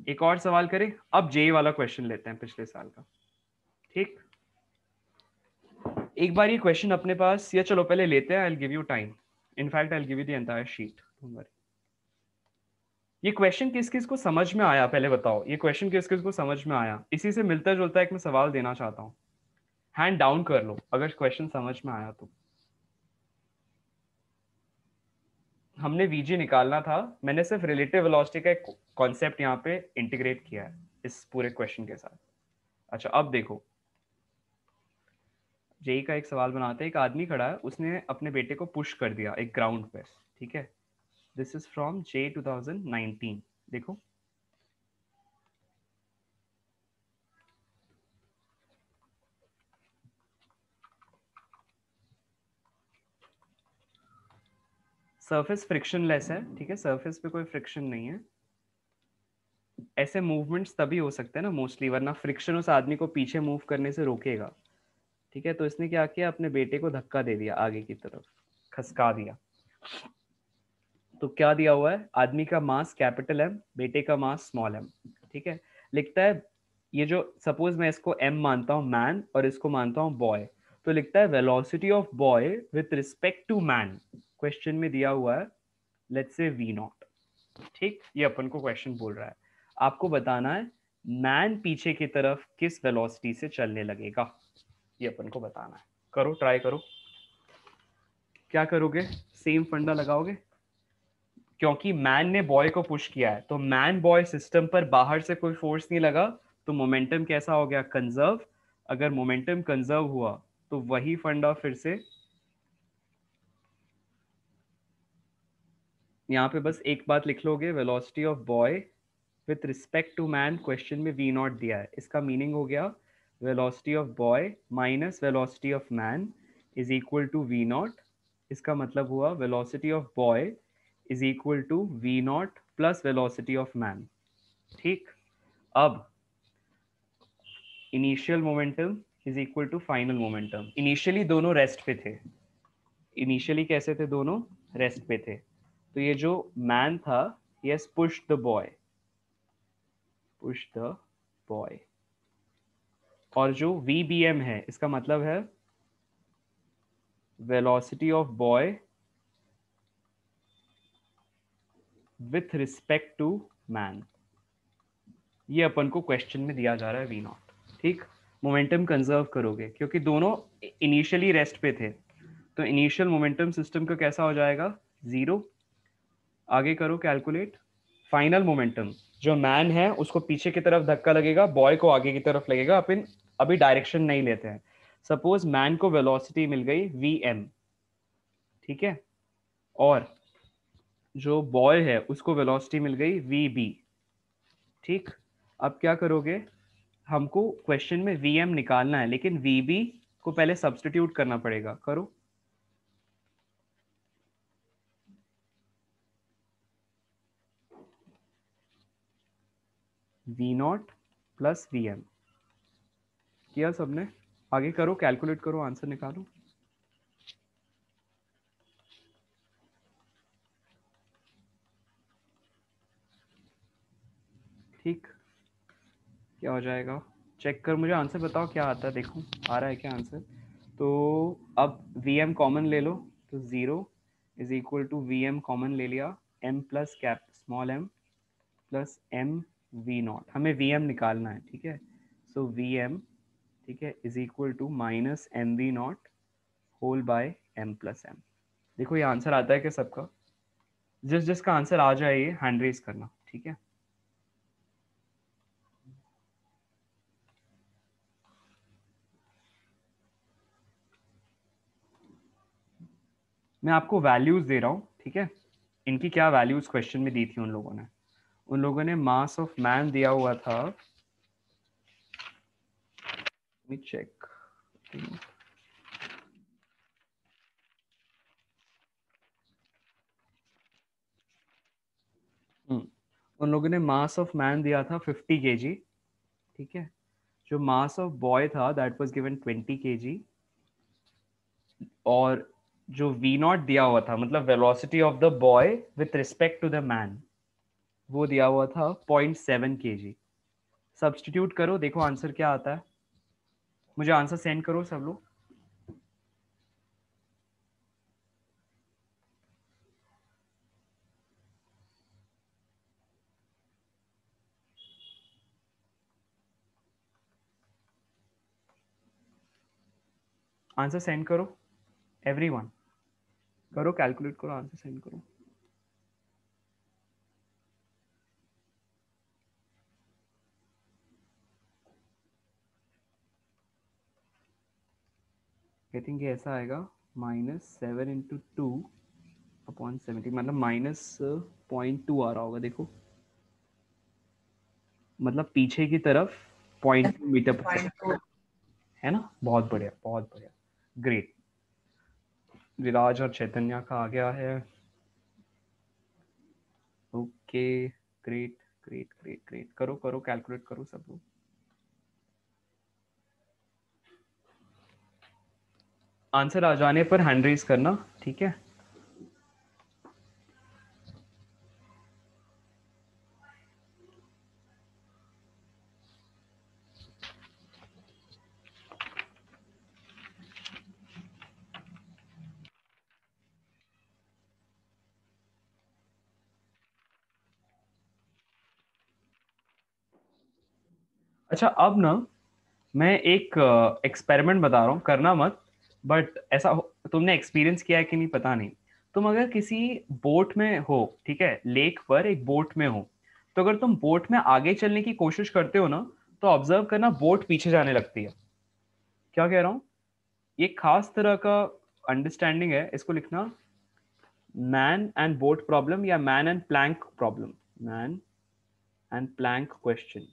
एक और सवाल करें, अब जेई वाला क्वेश्चन लेते हैं पिछले साल का, ठीक। एक बार ये क्वेश्चन अपने पास, या चलो पहले लेते हैं, I will give you time, in fact I will give you the entire sheet, don't worry. ये क्वेश्चन किस किस को समझ में आया, पहले बताओ, ये क्वेश्चन किस किस को समझ में आया, इसी से मिलता जुलता एक मैं सवाल देना चाहता हूँ, हैंड डाउन कर लो अगर क्वेश्चन समझ में आया तो। हमने वीजी निकालना था, मैंने सिर्फ रिलेटिव वेलोसिटी का एक कॉन्सेप्ट यहाँ पे इंटीग्रेट किया है इस पूरे क्वेश्चन के साथ। अच्छा अब देखो, जेई का एक सवाल बनाते हैं, एक आदमी खड़ा है, उसने अपने बेटे को पुश कर दिया एक ग्राउंड पे, ठीक है, दिस इज फ्रॉम जे 2019, देखो सरफेस फ्रिक्शनलेस है, ठीक है, सरफेस पे कोई फ्रिक्शन नहीं है। ऐसे मूवमेंट्स तभी हो सकते हैं ना मोस्टली, वरना फ्रिक्शन उस आदमी को पीछे मूव करने से रोकेगा, ठीक है। तो इसने क्या किया, अपने बेटे को धक्का दे दिया आगे की तरफ, खसका दिया। तो क्या दिया हुआ है, आदमी का मास कैपिटल एम, बेटे का मास स्मॉल एम, ठीक है। लिखता है ये जो, सपोज मैं इसको एम मानता हूँ मैन और इसको मानता हूँ बॉय, तो लिखता है velocity of boy with respect to man, question में दिया हुआ है लेट्स से वी नॉट, ठीक। ये अपन को क्वेश्चन बोल रहा है, आपको बताना है मैन पीछे की तरफ किस वेलोसिटी से चलने लगेगा, ये अपन को बताना है। करो, ट्राई करो। क्या करोगे, सेम फंडा लगाओगे, क्योंकि मैन ने बॉय को पुश किया है, तो मैन बॉय सिस्टम पर बाहर से कोई फोर्स नहीं लगा, तो मोमेंटम कैसा हो गया, कंजर्व। अगर मोमेंटम कंजर्व हुआ तो वही फंडा फिर से, यहाँ पे बस एक बात लिख लोगे, velocity of boy with respect to man, question में वी नॉट दिया है, इसका मीनिंग हो गया velocity of boy minus velocity of man is equal to v nought. इसका मतलब हुआ velocity of boy is equal to v nought plus velocity of man, ठीक। अब initial momentum is equal to final momentum, initially दोनों rest पे थे, initially कैसे थे, दोनों रेस्ट पे थे, तो ये जो मैन था, yes push the boy, push the boy, और जो VBM है इसका मतलब है velocity of boy with respect to man, ये अपन को क्वेश्चन में दिया जा रहा है वी नॉट, ठीक। मोमेंटम कंजर्व करोगे क्योंकि दोनों इनिशियली रेस्ट पे थे, तो इनिशियल मोमेंटम सिस्टम का कैसा हो जाएगा, 0। आगे करो कैलकुलेट, फाइनल मोमेंटम, जो मैन है उसको पीछे की तरफ धक्का लगेगा, बॉय को आगे की तरफ लगेगा, अपन अभी डायरेक्शन नहीं लेते हैं। सपोज मैन को वेलोसिटी मिल गई VM, ठीक है, और जो बॉय है उसको वेलोसिटी मिल गई VB, ठीक। अब क्या करोगे, हमको क्वेश्चन में VM निकालना है, लेकिन VB को पहले सब्स्टिट्यूट करना पड़ेगा, करो। V0 प्लस VM किया सबने, आगे करो, कैलकुलेट करो, आंसर निकालो। ठीक, क्या हो जाएगा, चेक कर मुझे आंसर बताओ क्या आता है, देखो आ रहा है क्या आंसर। तो अब VM कॉमन ले लो, तो 0 is equal to VM common ले लिया, m plus cap small m plus m V0, हमें VM निकालना है, ठीक है। सो VM, ठीक है, is equal to minus MV0 whole by m plus m। देखो ये आंसर आता है क्या सबका, जिसका आंसर आ जाए ये हैंड रेज करना, ठीक है। मैं आपको वैल्यूज दे रहा हूँ, ठीक है, इनकी क्या वैल्यूज क्वेश्चन में दी थी उन लोगों ने मास ऑफ मैन दिया हुआ था, चेक, उन लोगों ने मास ऑफ मैन दिया था 50 kg, ठीक है। जो मास ऑफ बॉय था दैट वाज गिवन 20 kg, और जो V0 दिया हुआ था, मतलब velocity of the boy with respect to the man, वो दिया हुआ था 0.7 kg। सब्स्टिट्यूट करो, देखो आंसर क्या आता है, मुझे आंसर सेंड करो सब लोग। आंसर सेंड करो एवरीवन, करो कैलकुलेट करो, आंसर सेंड करो। आई थिंक ये ऐसा आएगा -7 × 2/70, मतलब -0.2 आ रहा होगा, देखो मतलब पीछे की तरफ 0.2 मीटर पर सेकेंड, है ना। बहुत बढ़िया, बहुत बढ़िया, ग्रेट। विराज और चैतन्या का आ गया है, okay, great great great great, करो करो कैलकुलेट करो सब लोग। आंसर आ जाने पर हैंड रेज करना, ठीक है। अच्छा अब ना मैं एक एक्सपेरिमेंट बता रहा हूँ, करना मत, बट तुमने एक्सपीरियंस किया है कि नहीं पता नहीं। तुम अगर किसी बोट में हो, ठीक है, लेक पर एक बोट में हो, तो अगर तुम बोट में आगे चलने की कोशिश करते हो ना, तो ऑब्जर्व करना बोट पीछे जाने लगती है। क्या कह रहा हूँ? ये खास तरह का अंडरस्टैंडिंग है, इसको लिखना मैन एंड बोट प्रॉब्लम या man and plank problem, man and plank question.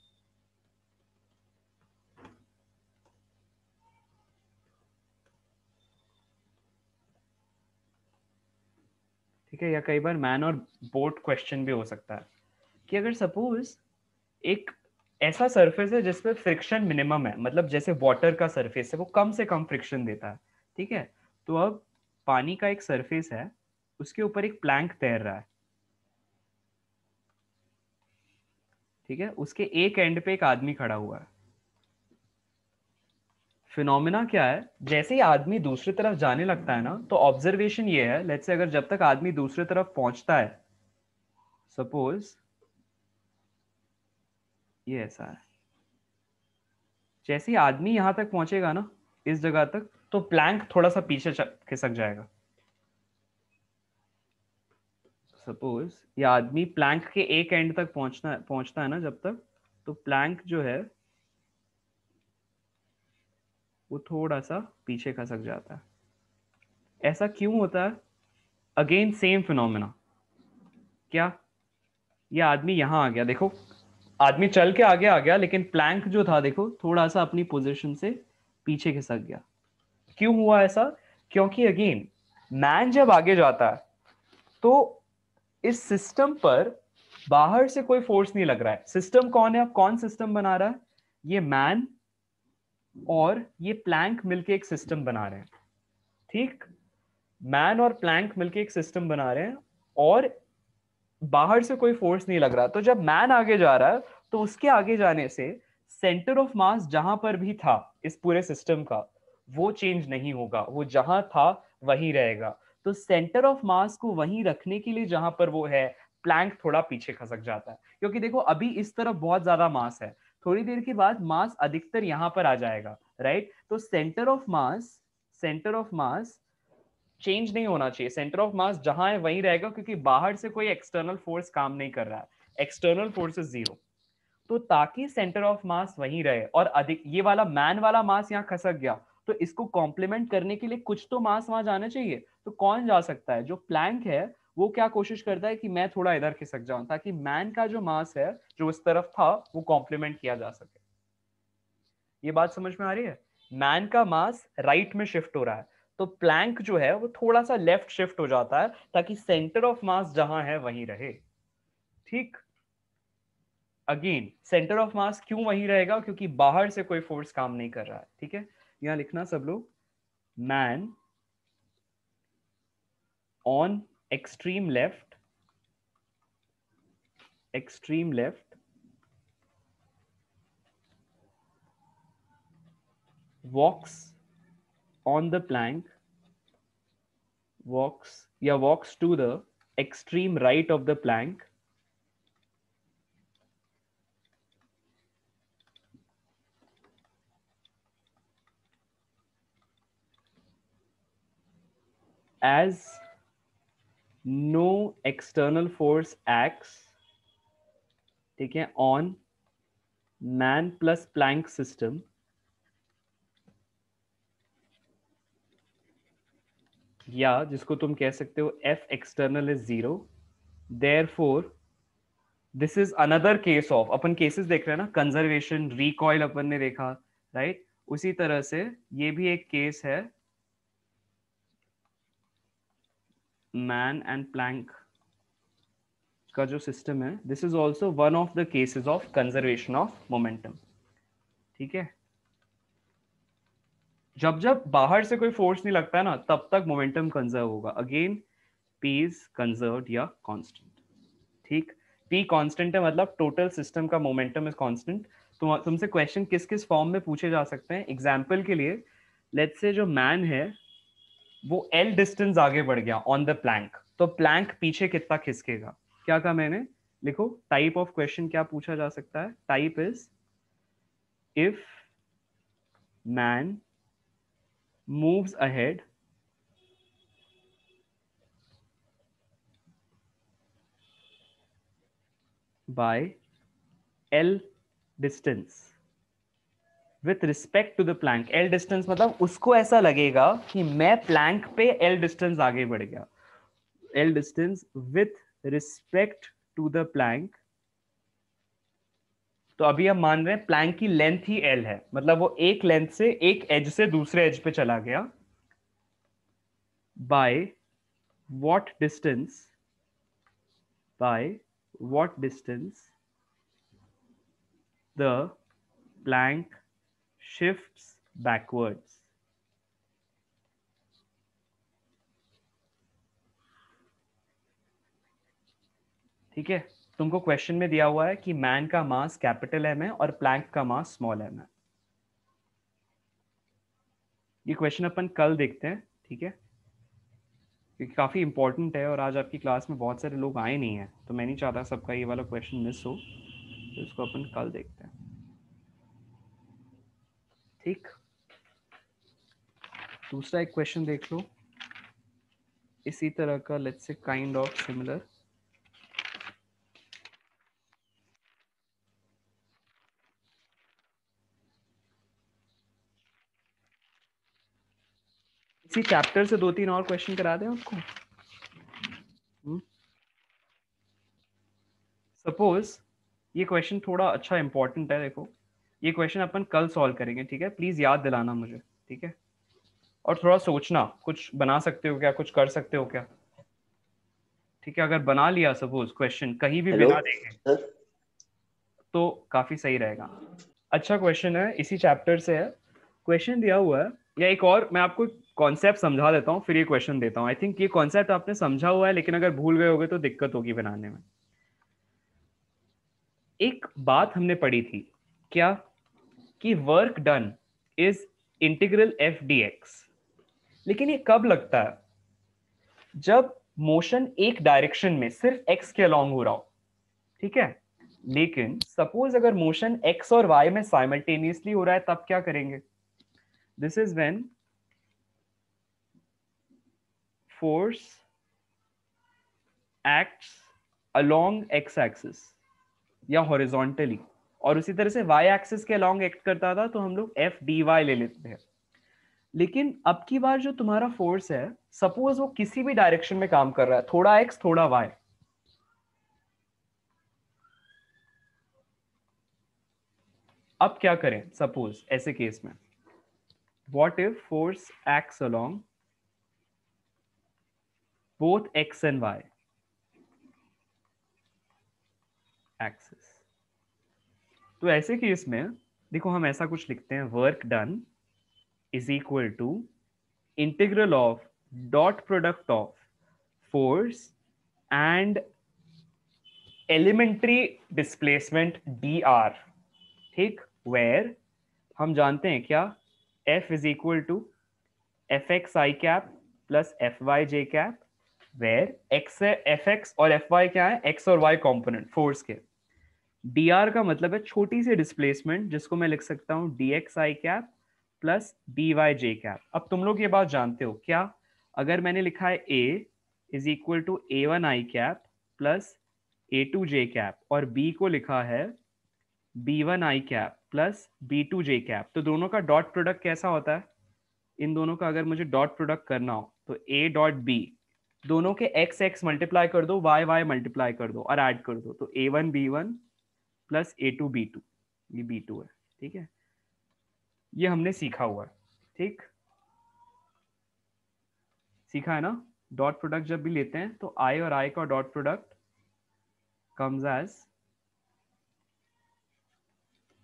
ठीक है, या कई बार मैन और बोट क्वेश्चन भी हो सकता है कि अगर सपोज एक ऐसा सरफेस है जिसपे फ्रिक्शन मिनिमम है, मतलब जैसे वाटर का सरफेस है वो कम से कम फ्रिक्शन देता है, ठीक है, तो अब पानी का एक सरफेस है, उसके ऊपर एक प्लैंक तैर रहा है, ठीक है, उसके एक एंड पे एक आदमी खड़ा हुआ है। फिनोमिना क्या है, जैसे ही आदमी दूसरी तरफ जाने लगता है ना, तो ऑब्जर्वेशन ये है, लेट्स से अगर जब तक आदमी दूसरी तरफ पहुंचता है, सपोज ये ऐसा है, जैसे ही आदमी यहां तक पहुंचेगा ना, इस जगह तक, तो प्लैंक थोड़ा सा पीछे खिसक जाएगा। सपोज ये आदमी प्लैंक के एक एंड तक पहुंचता है ना जब तक, तो प्लैंक जो है वो थोड़ा सा पीछे खसक जाता है। ऐसा क्यों होता है? Again same phenomena. क्या? ये आदमी यहां आ गया, देखो आदमी चल के आगे आ गया, लेकिन प्लैंक जो था देखो थोड़ा सा अपनी पोजीशन से पीछे खिसक गया। क्यों हुआ ऐसा? क्योंकि अगेन मैन जब आगे जाता है तो इस सिस्टम पर बाहर से कोई फोर्स नहीं लग रहा है। सिस्टम कौन है? अब कौन सिस्टम बना रहा है? ये मैन और ये प्लैंक मिलके एक सिस्टम बना रहे हैं, ठीक, मैन और प्लैंक मिलके एक सिस्टम बना रहे हैं और बाहर से कोई फोर्स नहीं लग रहा। तो जब मैन आगे जा रहा है तो उसके आगे जाने से सेंटर ऑफ मास जहां पर भी था इस पूरे सिस्टम का, वो चेंज नहीं होगा, वो जहां था वहीं रहेगा। तो सेंटर ऑफ मास को वहीं रखने के लिए जहां पर वो है, प्लैंक थोड़ा पीछे खसक जाता है, क्योंकि देखो अभी इस तरफ बहुत ज्यादा मास है, थोड़ी देर के बाद मास अधिकतर यहां पर आ जाएगा, राइट? तो सेंटर ऑफ मास चेंज नहीं होना चाहिए, सेंटर ऑफ मास जहां है वहीं रहेगा, क्योंकि बाहर से कोई एक्सटर्नल फोर्स काम नहीं कर रहा है, एक्सटर्नल फोर्स इज जीरो। तो ताकि सेंटर ऑफ मास वहीं रहे और अधिक ये वाला मैन वाला मास यहाँ खसक गया, तो इसको कॉम्प्लीमेंट करने के लिए कुछ तो मास वहां जाना चाहिए। तो कौन जा सकता है? जो प्लैंक है वो क्या कोशिश करता है कि मैं थोड़ा इधर खिसक जाऊं, ताकि मैन का जो मास है जो उस तरफ था वो कॉम्प्लीमेंट किया जा सके। ये बात समझ में आ रही है? मैन का मास राइट में शिफ्ट हो रहा है, तो प्लैंक जो है वो थोड़ा सा लेफ्ट शिफ्ट हो जाता है, ताकि सेंटर ऑफ मास जहां है वहीं रहे, ठीक। अगेन सेंटर ऑफ मास क्यों वहीं रहेगा? क्योंकि बाहर से कोई फोर्स काम नहीं कर रहा है, ठीक है। यहां लिखना सब लोग, man on extreme left, extreme left walks on the plank, walks to the extreme right of the plank, as no external force acts, ठीक है, on man plus planck system, या जिसको तुम कह सकते हो F external is 0, therefore this is another case of, upon cases देख रहे हैं ना, कंजर्वेशन, रिकॉइल अपन ने देखा, राइट? उसी तरह से ये भी एक केस है मैन एंड प्लैंक का जो सिस्टम है, this is also one of the cases of conservation of momentum, ठीक है। जब जब बाहर से कोई फोर्स नहीं लगता है ना, तब तक मोमेंटम कंजर्व होगा। अगेन पी इज कंजर्व्ड या कांस्टेंट, ठीक। पी कांस्टेंट है, मतलब टोटल सिस्टम का मोमेंटम इज कांस्टेंट। तुमसे क्वेश्चन किस किस फॉर्म में पूछे जा सकते हैं? एग्जाम्पल के लिए लेट्स से जो मैन है वो एल डिस्टेंस आगे बढ़ गया ऑन द प्लैंक, तो प्लैंक पीछे कितना खिसकेगा? क्या कहा मैंने? लिखो टाइप ऑफ क्वेश्चन क्या पूछा जा सकता है। Type is if man moves ahead by L distance with respect to the plank. L distance मतलब उसको ऐसा लगेगा कि मैं plank पे L distance आगे बढ़ गया. L distance with respect to the plank. तो अभी हम मान रहे हैं प्लैंक की लेंथ ही L है, मतलब वो एक लेंथ से एक एज से दूसरे एज पे चला गया. by what distance the plank shifts backwards. ठीक है, तुमको क्वेश्चन में दिया हुआ है कि मैन का मास कैपिटल एम है और प्लैंक का मास स्मॉल एम है. ये क्वेश्चन अपन कल देखते हैं, ठीक है, क्योंकि काफी इंपॉर्टेंट है और आज आपकी क्लास में बहुत सारे लोग आए नहीं हैं, तो मैं नहीं चाहता सबका ये वाला क्वेश्चन मिस हो, तो इसको अपन कल देखते हैं. ठीक, दूसरा एक क्वेश्चन देख लो इसी तरह का, let's say kind of similar. इसी चैप्टर से 2-3 और क्वेश्चन करा दें आपको. सपोज ये क्वेश्चन थोड़ा अच्छा इंपॉर्टेंट है. देखो ये क्वेश्चन अपन कल सॉल्व करेंगे, ठीक है, प्लीज याद दिलाना मुझे, ठीक है, और थोड़ा सोचना, कुछ बना सकते हो क्या, कुछ कर सकते हो क्या, ठीक है. अगर बना लिया सपोज क्वेश्चन कहीं भी बिना देखे तो काफी सही रहेगा. अच्छा क्वेश्चन है, इसी चैप्टर से है, क्वेश्चन दिया हुआ है. या एक और मैं आपको कॉन्सेप्ट समझा देता हूँ फिर ये क्वेश्चन देता हूँ. आई थिंक ये कॉन्सेप्ट आपने समझा हुआ है, लेकिन अगर भूल गए होगे तो दिक्कत होगी बनाने में. एक बात हमने पढ़ी थी क्या, कि work done is integral F D x. लेकिन ये कब लगता है, जब मोशन एक डायरेक्शन में सिर्फ एक्स के अलोंग हो रहा हो, ठीक है. लेकिन सपोज अगर मोशन एक्स और वाई में साइमल्टेनियसली हो रहा है, तब क्या करेंगे. This is when force acts along x axis या हॉरिजॉन्टली, और उसी तरह से वाई एक्सिस के अलोंग एक्ट करता था, तो हम लोग एफ डी वाई ले लेते हैं. लेकिन अब की बार जो तुम्हारा फोर्स है, सपोज वो किसी भी डायरेक्शन में काम कर रहा है, थोड़ा एक्स थोड़ा वाई. अब क्या करें सपोज ऐसे केस में, what if force acts along both x and y axis. तो ऐसे केस में देखो हम ऐसा कुछ लिखते हैं, work done is equal to integral of dot product of force and elementary displacement d r. ठीक, वेयर हम जानते हैं क्या, F is equal to f x i cap plus f y j cap, where x है, f x और f y क्या है, x और वाई कॉम्पोनेंट फोर्स के. डी आर का मतलब है छोटी सी डिस्प्लेसमेंट, जिसको मैं लिख सकता हूं D x i cap plus D Y j cap. अब तुम लोग ये बात जानते हो क्या, अगर मैंने लिखा है A is equal to A one I cap plus A two J cap और बी को लिखा है B one I cap plus B two J cap, तो दोनों का डॉट प्रोडक्ट कैसा होता है, इन दोनों का अगर मुझे डॉट प्रोडक्ट करना हो तो ए डॉट बी, दोनों के एक्स एक्स मल्टीप्लाई कर दो, वाई वाई मल्टीप्लाई कर दो और ऐड कर दो, तो A one B one plus A two B two, ये बी टू है. ठीक है, ये हमने सीखा हुआ है. ठीक, सीखा है ना. डॉट प्रोडक्ट जब भी लेते हैं तो आई और आई का dot product comes as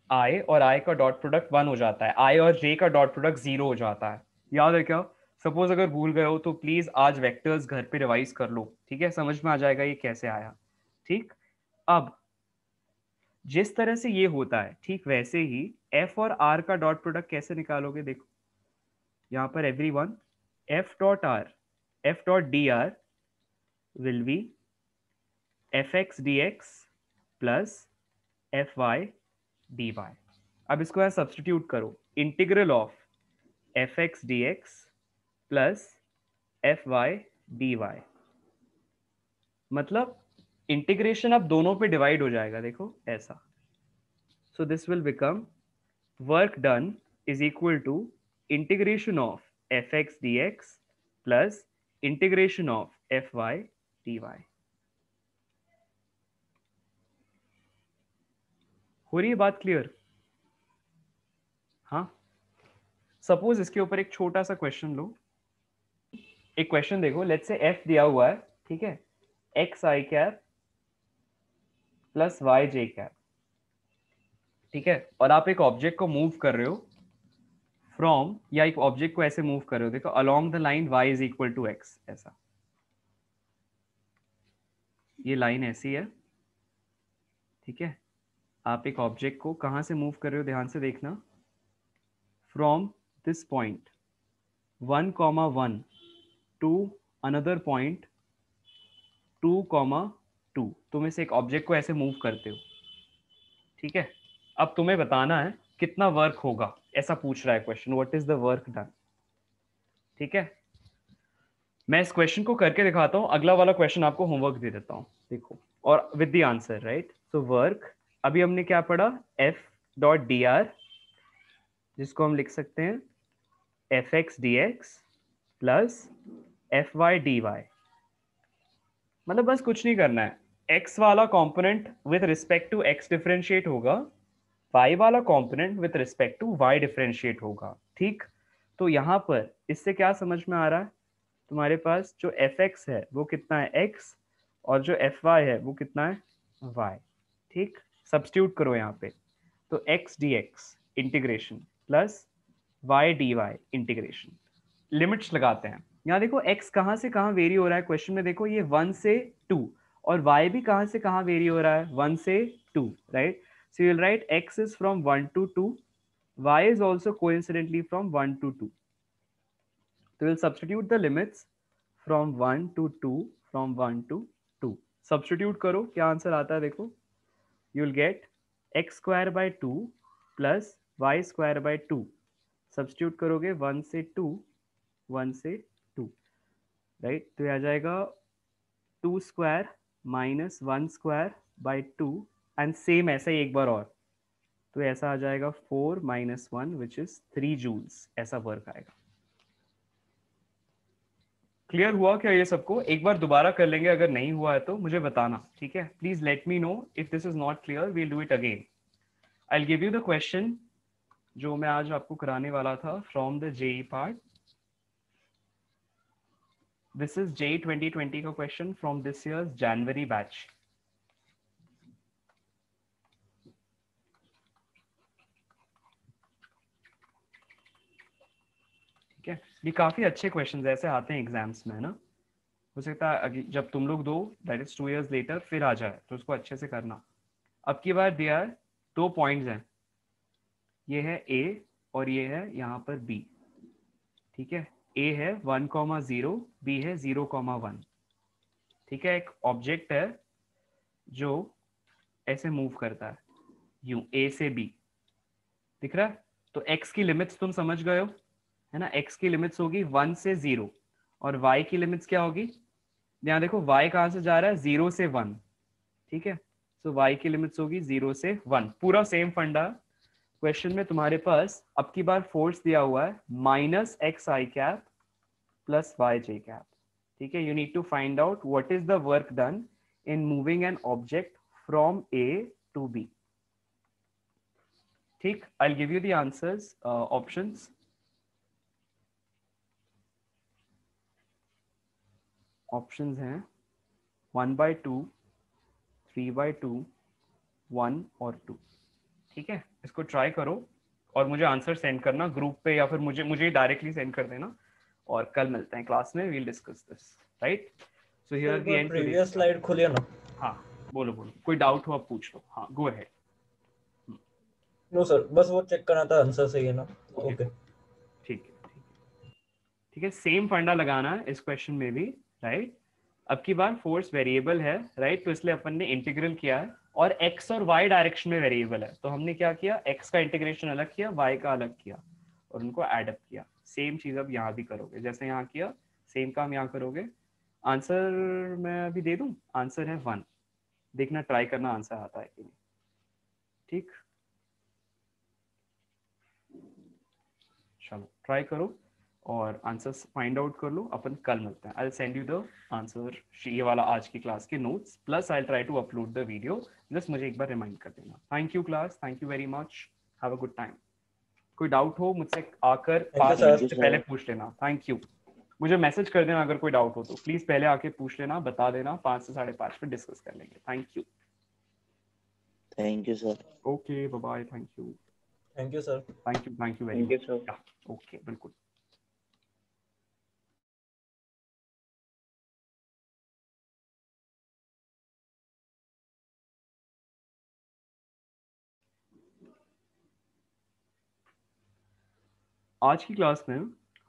i, और आई का डॉट प्रोडक्ट 1 हो जाता है, आई और जे का डॉट प्रोडक्ट 0 हो जाता है. याद है क्या, सपोज अगर भूल गए हो तो प्लीज आज वेक्टर्स घर पे रिवाइज कर लो, ठीक है, समझ में आ जाएगा ये कैसे आया. ठीक, अब जिस तरह से ये होता है ठीक वैसे ही एफ और आर का डॉट प्रोडक्ट कैसे निकालोगे. देखो यहां पर everyone, f dot r, f dot d r will be f x d x plus f y dy. अब इसको यहाँ सब्सटीट्यूट करो, integral of f x d x plus f y d y, मतलब इंटीग्रेशन अब दोनों पे divide हो जाएगा, देखो ऐसा. So this will become work done is equal to integration of f x d x plus integration of f y d y. हो रही है बात क्लियर? हाँ. सपोज इसके ऊपर एक छोटा सा क्वेश्चन लो. एक क्वेश्चन देखो, लेट्स से एफ दिया हुआ है, ठीक है, x i cap plus y j cap, ठीक है, और आप एक ऑब्जेक्ट को मूव कर रहे हो फ्रॉम, या एक ऑब्जेक्ट को ऐसे मूव कर रहे हो, देखो along the line y is equal to x, ऐसा. ये लाइन ऐसी है, ठीक है. आप एक ऑब्जेक्ट को कहां से मूव कर रहे हो, ध्यान से देखना, from this point 1,1 to another point 2,2. तुम इसे एक ऑब्जेक्ट को ऐसे मूव करते हो, ठीक है. अब तुम्हें बताना है कितना वर्क होगा, ऐसा पूछ रहा है question, what is the work done. ठीक है, मैं इस क्वेश्चन को करके दिखाता हूं, अगला वाला क्वेश्चन आपको होमवर्क दे देता हूं, देखो, और with the answer, right. So work, अभी हमने क्या पढ़ा, एफ डॉट डी आर, जिसको हम लिख सकते हैं f x d x plus f y d y. मतलब बस कुछ नहीं करना है, x वाला component with respect to x differentiate होगा, y वाला component with respect to y differentiate होगा, ठीक. तो यहाँ पर इससे क्या समझ में आ रहा है, तुम्हारे पास जो fx है वो कितना है x, और जो fy है वो कितना है y, ठीक. सब्स्टिट्यूट करो यहाँ पे, तो x dx integration plus y dy integration. Limits लगाते हैं, यहाँ देखो x कहाँ से कहाँ वेरी हो रहा है क्वेश्चन में, देखो ये 1 से 2, और y भी कहाँ से कहाँ वेरी हो रहा है, 1 से 2, right. So you will right x is from 1 to 2, y is also coincidentally from 1 to 2. So we'll substitute the limits from 1 to 2, from 1 to 2. Substitute करो, क्या आंसर आता है देखो, you will get x square by 2 plus y square by 2. Substitute करोगे 1 से 2, 1 से 2, right. तो ये आ जाएगा 2 square minus 1 square by 2, and same ऐसा ही एक बार और, तो ऐसा आ जाएगा 4 माइनस 1 विच इज 3 जूल्स, ऐसा वर्क आएगा. क्लियर हुआ क्या ये सबको? एक बार दोबारा कर लेंगे, अगर नहीं हुआ है तो मुझे बताना, ठीक है. Please let me know if this is not clear, we'll do it again. I will give you the question जो मैं आज आपको कराने वाला था from the JEE part. This is JEE 2020 का question from this year's January batch. ठीक है, ये काफी अच्छे क्वेश्चंस ऐसे आते हैं एग्जाम्स में, है ना. हो सकता है जब तुम लोग दो, दैट इज 2 years लेटर, फिर आ जाए, तो उसको अच्छे से करना. अब की बार दिया है 2 पॉइंट्स हैं, ये है A और ये है यहाँ पर B, ठीक है. A है 1,0, B है 0,1, ठीक है. एक ऑब्जेक्ट है जो ऐसे मूव करता है यूं A से B, दिख रहा है. तो x की लिमिट्स तुम समझ गए हो, है ना. x की लिमिट्स होगी 1 से 0, और y की लिमिट्स क्या होगी, यहाँ देखो y कहाँ से जा रहा है, 0 से 1, ठीक है. सो y की लिमिट्स होगी 0 से 1, पूरा सेम फंडा. क्वेश्चन में तुम्हारे पास अब की बार फोर्स दिया हुआ है minus x i cap plus y j cap, ठीक है. You need to find out what is the work done in moving an object from A to B, ठीक. I will give you the answers, options. Options हैं 1/2, 3/2, 1 और 2, ठीक है. इसको try करो और मुझे आंसर सेंड करना ग्रुप पे, या फिर मुझे डायरेक्टली सेंड कर देना, और कल मिलते हैं क्लास में, we'll discuss this, right. So here the end. Previous slide खोलिए ना. हाँ बोलो बोलो, कोई डाउट हो आप पूछ लो. हाँ गो अहेड. नो सर, बस वो चेक करना था, आंसर सही है ना. ओके, ठीक है, ठीक है. सेम फंडा लगाना है इस क्वेश्चन में भी, राइट. अब की बार फोर्स वेरिएबल है, राइट, तो इसलिए अपन ने इंटीग्रल किया है और x और y डायरेक्शन में वेरिएबल है, तो हमने क्या किया, x का इंटीग्रेशन अलग किया, y का अलग किया और उनको एड अप किया। सेम चीज अब यहाँ भी करोगे, जैसे यहाँ किया सेम काम यहाँ करोगे। आंसर मैं अभी दे दूं, आंसर है 1। देखना, ट्राई करना आंसर आता है कि नहीं। ठीक, चलो ट्राई करो और आंसर्स फाइंड आउट कर लो। अपन कल मिलते हैं। I will send you the answer, ये वाला आज की क्लास के notes, plus I try to upload the video. Just मुझे एक बार रिमाइंड कर देना। Thank you class, thank you very much, have a good time. कोई डाउट हो मुझसे आकर 5 मिनट से पहले पूछ लेना। Thank you. मुझे मैसेज कर देना अगर कोई डाउट हो तो, प्लीज पहले आके पूछ लेना, बता देना। 5 से 5:30 पे डिस्कस कर लेंगे। Thank you. Thank you sir. Okay, bye bye. Thank you. Thank you sir. Thank you very thank you much. Sir. Okay, बिल्कुल। आज की क्लास में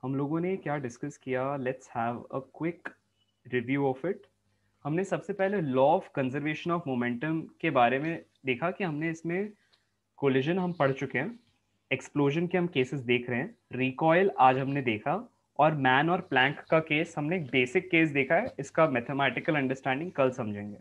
हम लोगों ने क्या डिस्कस किया, let's have a quick review of it. हमने सबसे पहले law of conservation of momentum के बारे में देखा कि हमने इसमें कोलिजन हम पढ़ चुके हैं, एक्सप्लोजन के हम केसेस देख रहे हैं, रिकॉयल आज हमने देखा, और मैन और प्लैंक का केस हमने एक बेसिक केस देखा है, इसका मैथमेटिकल अंडरस्टैंडिंग कल समझेंगे।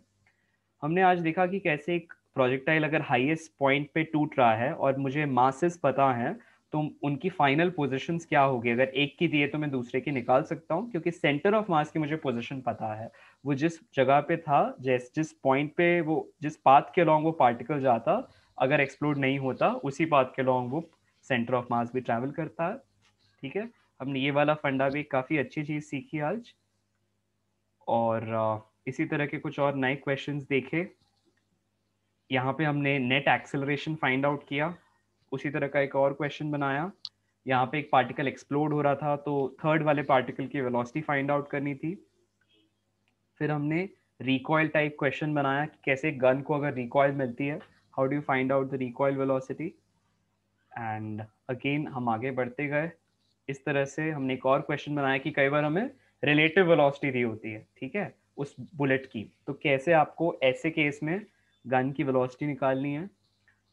हमने आज देखा कि कैसे एक प्रोजेक्टाइल अगर हाईएस्ट पॉइंट पे टूट रहा है और मुझे मासेस पता है तो उनकी फाइनल पोजीशंस क्या होगी। अगर एक की दिए तो मैं दूसरे की निकाल सकता हूँ, क्योंकि सेंटर ऑफ मास की मुझे पोजीशन पता है। वो जिस जगह पे था, जिस पॉइंट पे वो, जिस पाथ के अलॉन्ग वो पार्टिकल जाता, अगर एक्सप्लोड नहीं होता, उसी पाथ के अलॉन्ग वो सेंटर ऑफ मास भी ट्रैवल करता है। ठीक है, हमने ये वाला फंडा भी काफ़ी अच्छी चीज़ सीखी आज, और इसी तरह के कुछ और नए क्वेश्चंस देखे। यहाँ पे हमने नेट एक्सेलरेशन फाइंड आउट किया, उसी तरह का एक और क्वेश्चन बनाया। यहाँ पे एक पार्टिकल एक्सप्लोड हो रहा था तो थर्ड वाले पार्टिकल की वेलोसिटी फाइंड आउट करनी थी। फिर हमने रिकॉइल टाइप क्वेश्चन बनाया कि कैसे गन को अगर रिकॉइल मिलती है, how do you find out the recoil velocity. And again हम आगे बढ़ते गए। इस तरह से हमने एक और क्वेश्चन बनाया कि कई बार हमें रिलेटिव वेलोसिटी दी होती है, ठीक है, उस बुलेट की, तो कैसे आपको ऐसे केस में गन की वेलोसिटी निकालनी है।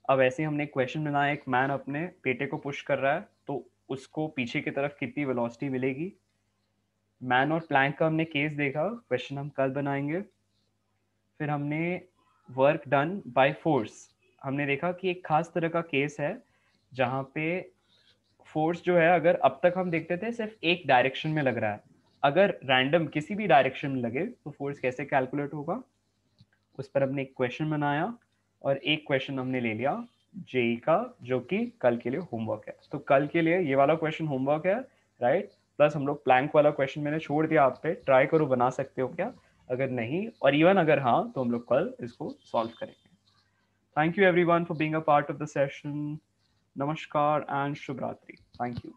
अब ऐसे हमने क्वेश्चन बनाया, एक मैन अपने पेटे को पुश कर रहा है तो उसको पीछे की तरफ कितनी वेलोसिटी मिलेगी। मैन और प्लैंक का हमने केस देखा, क्वेश्चन हम कल बनाएंगे। फिर हमने वर्क डन बाय फोर्स, हमने देखा कि एक खास तरह का केस है जहाँ पे फोर्स जो है, अगर अब तक हम देखते थे सिर्फ एक डायरेक्शन में लग रहा है, अगर रैंडम किसी भी डायरेक्शन में लगे तो फोर्स कैसे कैलकुलेट होगा, उस पर हमने एक क्वेश्चन बनाया। और एक क्वेश्चन हमने ले लिया जेई का, जो कि कल के लिए होमवर्क है। तो कल के लिए ये वाला क्वेश्चन होमवर्क है, राइट। प्लस हम लोग प्लैंक वाला क्वेश्चन मैंने छोड़ दिया आप पे, ट्राई करो, बना सकते हो क्या, अगर नहीं और इवन अगर हाँ तो हम लोग कल इसको सॉल्व करेंगे। Thank you everyone for being a part of the session. नमस्कार एंड शुभ रात्रि। Thank you.